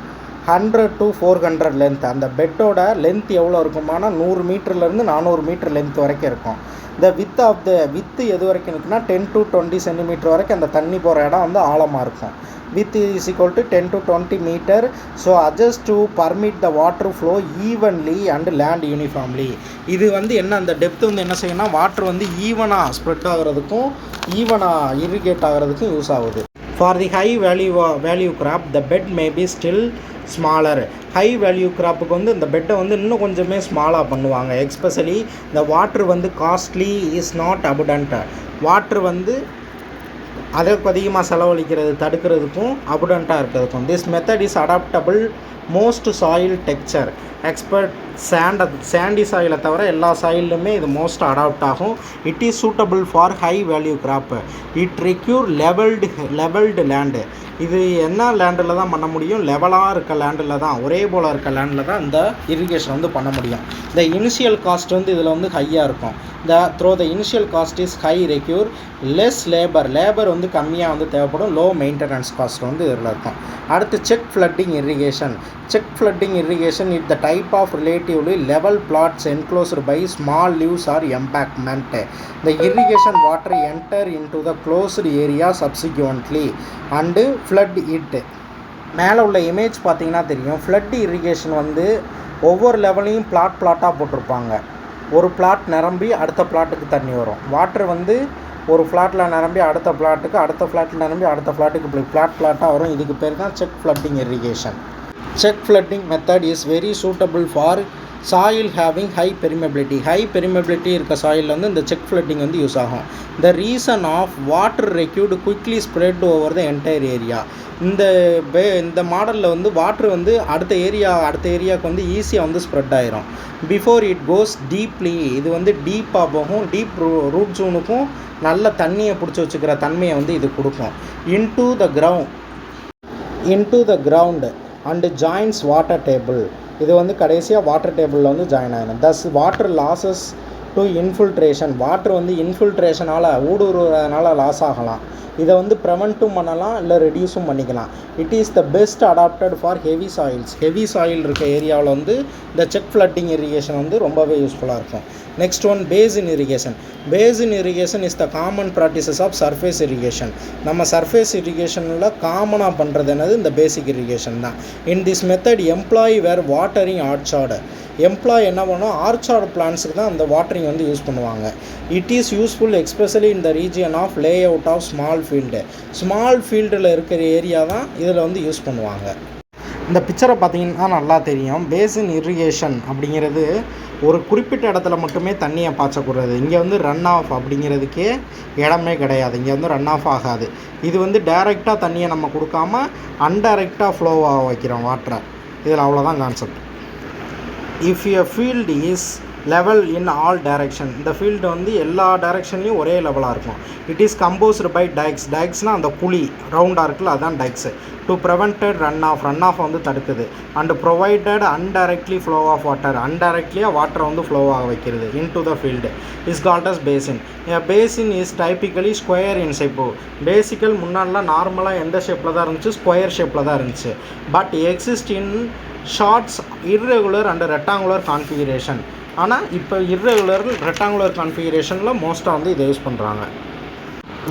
Speaker 1: 100 to 400 length. அந்த பெட்டோட லென்த் எவ்வளோ இருக்குமானா 100 மீட்டர்லேருந்து 400 மீட்டர் லென்த் வரைக்கும் இருக்கும். த வித்து எது வரைக்கும் இருக்குன்னா 10 to 20 cm வரைக்கும் அந்த தண்ணி போகிற இடம் வந்து ஆழமாக இருக்கும். width is equal to 10 to 20 meter. So adjust to permit the water flow evenly and land uniformly. இது வந்து என்ன, அந்த டெப்த் வந்து என்ன செய்யணும்னா வாட்டர் வந்து ஈவனாக ஸ்ப்ரெட் ஆகிறதுக்கும் ஈவனாக இரிகேட் ஆகிறதுக்கும் யூஸ் ஆகுது. For the high value crop, the bed may be still smaller. High value கிராப்புக்கு வந்து இந்த பெட்டை வந்து இன்னும் கொஞ்சமே ஸ்மாலாக பண்ணுவாங்க. எக்ஸ்பெஷலி இந்த வாட்ரு வந்து costly is not abundant. Water வந்து அதற்கு அதிகமாக செலவழிக்கிறது தடுக்கிறதுக்கும் அபுடண்ட்டாக இருக்கிறதுக்கும். This method is adaptable most soil texture. Except sandy சாயிலை தவிர எல்லா சாயிலுமே இது மோஸ்ட் அடாப்ட் ஆகும். It is suitable for high value crop. It require levelled land. இது என்ன லேண்டில் தான் பண்ண முடியும்? லெவலாக இருக்க லேண்டில் தான், ஒரே போல் இருக்க லேண்டில் தான் இந்த இரிகேஷன் வந்து பண்ண முடியும். இந்த இனிஷியல் காஸ்ட் வந்து இதில் வந்து ஹையாக இருக்கும். The initial cost is high require less labour வந்து கம்மியாக வந்து தேவைப்படும். லோ மெயின்டெனன்ஸ் காஸ்ட் வந்து இதில் இருக்கும். அடுத்து check flooding irrigation. Check flooding irrigation it the type of relatively level plots enclosed by small levees or embankment. The irrigation water enter into the closed area subsequently and flood it. மேலே உள்ள இமேஜ் பார்த்தீங்கன்னா தெரியும். ஃப்ளட் இரிகேஷன் வந்து ஒவ்வொரு லெவலையும் பிளாட்டாக போட்டிருப்பாங்க. ஒரு பிளாட் நிரம்பி அடுத்த பிளாட்டுக்கு தண்ணி வரும். வாட்டர் வந்து ஒரு ஃப்ளாட்டில் நிரம்பி அடுத்த பிளாட்டுக்கு, அடுத்த ஃப்ளாட்டில் நிரம்பி அடுத்த ஃப்ளாட்டுக்கு இப்படி பிளாட்டாக வரும். இதுக்கு பேர் தான் check flooding irrigation. Check flooding method is very suitable for soil having high permeability இருக்க சாயில் வந்து இந்த செக் ஃப்ளட்டிங் வந்து யூஸ் ஆகும். The reason of water required quickly spread over the entire area. இந்த மாடலில் வந்து வாட்ரு வந்து அடுத்த ஏரியாவுக்கு வந்து ஈஸியாக வந்து ஸ்ப்ரெட் ஆயிரும். பிஃபோர் இட் கோஸ் டீப்லி, இது வந்து டீப்பாக போகும். டீப் ரூட் ஜோனுக்கும் நல்ல தண்ணியை பிடிச்சி வச்சுக்கிற தன்மையை வந்து இது கொடுக்கும். Into the ground and joins water table. இது வந்து கடைசியாக வாட்டர் டேபிளில் வந்து ஜாயின் ஆகிடும். Thus water losses to infiltration. Water வந்து இன்ஃபில்ட்ரேஷனால் ஊடுருவதுனால லாஸ் ஆகலாம். இதை வந்து ப்ரிவென்ட்டும் பண்ணலாம், இல்லை ரெடியூஸும் பண்ணிக்கலாம். It is the best adapted for heavy soil இருக்க ஏரியாவில் வந்து இந்த செக் ஃப்ளட்டிங் இரிகேஷன் வந்து ரொம்பவே யூஸ்ஃபுல்லாக இருக்கும். Next one basin irrigation is the common practices of surface irrigation. நம்ம சர்ஃபேஸ் இரிகேஷனில் காமனாக பண்ணுறது என்னது இந்த பேசிக் இரிகேஷன் தான். In this method employ where watering orchard. Employ என்ன பண்ணுவோம், ஆர்ச்சார்டு பிளான்ஸுக்கு தான் அந்த வாட்டரிங் வந்து யூஸ் பண்ணுவாங்க. It is useful especially in the region of lay out of small ஃபீல்டில் இருக்கிற ஏரியா தான் இதில் வந்து யூஸ் பண்ணுவாங்க. இந்த பிக்சரை பார்த்தீங்கன்னா நல்லா தெரியும். பேசின் இரிகேஷன் அப்படிங்கிறது ஒரு குறிப்பிட்ட இடத்துல மட்டுமே தண்ணியை பாய்ச்சக்கூடாது. இங்கே வந்து ரன் ஆஃப் அப்படிங்கிறதுக்கே இடமே கிடையாது. இங்கே வந்து ரன் ஆஃப் ஆகாது. இது வந்து டைரெக்டாக தண்ணியை நம்ம கொடுக்காம அன்டைரெக்டாக ஃப்ளோவாக வைக்கிறோம் வாட்டரை. இதில் அவ்வளோதான் concept. If a field is level in all direction, இந்த ஃபீல்டு வந்து எல்லா டைரக்ஷன்லேயும் ஒரே லெவலாக இருக்கும். இட் இஸ் கம்போஸ்டு பை டைக்ஸ்னால் அந்த குழி ரவுண்டாக இருக்குல்ல, அதுதான் dikes. To prevented run off வந்து தடுக்குது. And provided indirectly flow of water, அன்டைரக்ட்லியாக வாட்டரை வந்து ஃப்ளோ ஆக வைக்கிறது into the field. Is called as basin. A basin is typically square in shape. Basically முன்னாடிலாம் நார்மலாக எந்த ஷேப்பில் தான் இருந்துச்சு, ஸ்கொயர் ஷேப்பில் தான் இருந்துச்சு. But exist in shorts irregular and rectangular configuration. ஆனால் இப்போ ரெக்டாங்குலர் கான்ஃபிகரேஷனில் மோஸ்ட்டாக வந்து இதை யூஸ் பண்ணுறாங்க.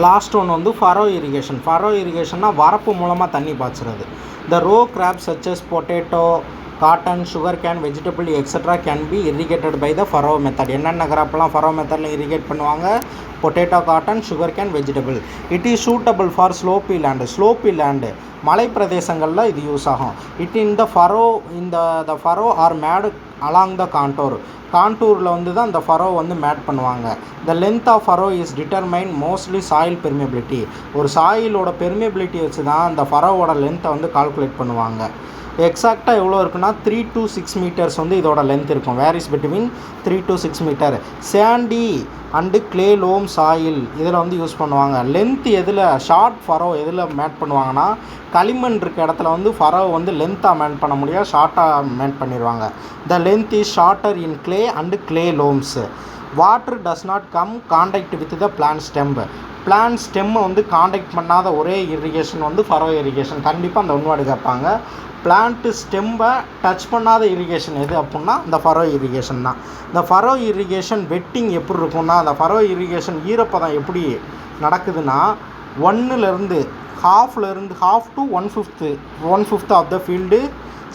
Speaker 1: லாஸ்ட் ஒன் வந்து ஃபரோ இரிகேஷன்னா வரப்பு மூலமாக தண்ணி பாய்ச்சுறது. The row crops such as potato, cotton, sugar cane, vegetable extra can be irrigated by the furrow method. என்னென்ன கிராப்லாம் ஃபரோ மெத்தடில் இரிகேட் பண்ணுவாங்க? Potato, cotton, sugar cane, vegetable. It is suitable for sloppy land, மலை பிரதேசங்களில் இது யூஸ் ஆகும். It in the furrow are made along the கான்டூரில் வந்து தான் இந்த ஃபரோ வந்து மேட் பண்ணுவாங்க. The length of furrow is determine mostly soil permeability. ஒரு சாயிலோட பெர்மியபிலிட்டி வச்சு தான் அந்த ஃபரோவோட லென்த்தை வந்து கால்குலேட் பண்ணுவாங்க. எக்ஸாக்டாக எவ்வளோ இருக்குன்னா 3 to 6 மீட்டர்ஸ் வந்து இதோட லென்த் இருக்கும். Varies between 3 to 6 metre. Sandy and clay loam soil இதில் வந்து யூஸ் பண்ணுவாங்க. லென்த் எதில் ஷார்ட் ஃபரோ எதில் மேட் பண்ணுவாங்கன்னா, களிமண் இருக்க இடத்துல வந்து ஃபரோ வந்து லென்த்தாக மேட் பண்ண முடியாது, ஷார்ட்டாக மேட் பண்ணிடுவாங்க. The length is shorter in clay and clay loams. Water does not come contact with the plant ஸ்டெம்மை வந்து கான்டாக்ட் பண்ணாத ஒரே இரிகேஷன் வந்து ஃபரோ இரிகேஷன். கண்டிப்பாக அந்த ஒன்வார்டு கேட்பாங்க. பிளான்ட்டு ஸ்டெம்பை டச் பண்ணாத இரிகேஷன் எது அப்படின்னா இந்த ஃபரோ இரிகேஷன் தான். இந்த ஃபரோ இரிகேஷன் வெட்டிங் எப்படி இருக்குன்னா, அந்த ஃபரோ இரிகேஷன் ஈரப்பதம் எப்படி நடக்குதுன்னா, 1 to 1/5 of the field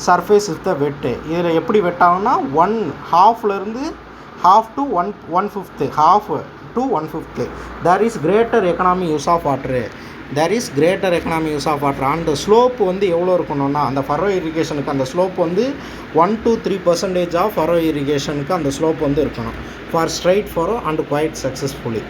Speaker 1: surface is the wet. இதில் எப்படி வெட்டாகும்னா 1/2 to 1/5. There is greater economic use of water. அந்த ஸ்லோப் வந்து எவ்வளோ இருக்கணும்னா, அந்த ஃபரோ இரிகேஷனுக்கு அந்த ஸ்லோப் வந்து 1 to 3% ஆஃப் ஃபரோ இரிகேஷனுக்கு அந்த ஸ்லோப் வந்து இருக்கணும் for straight furrow and quite successfully.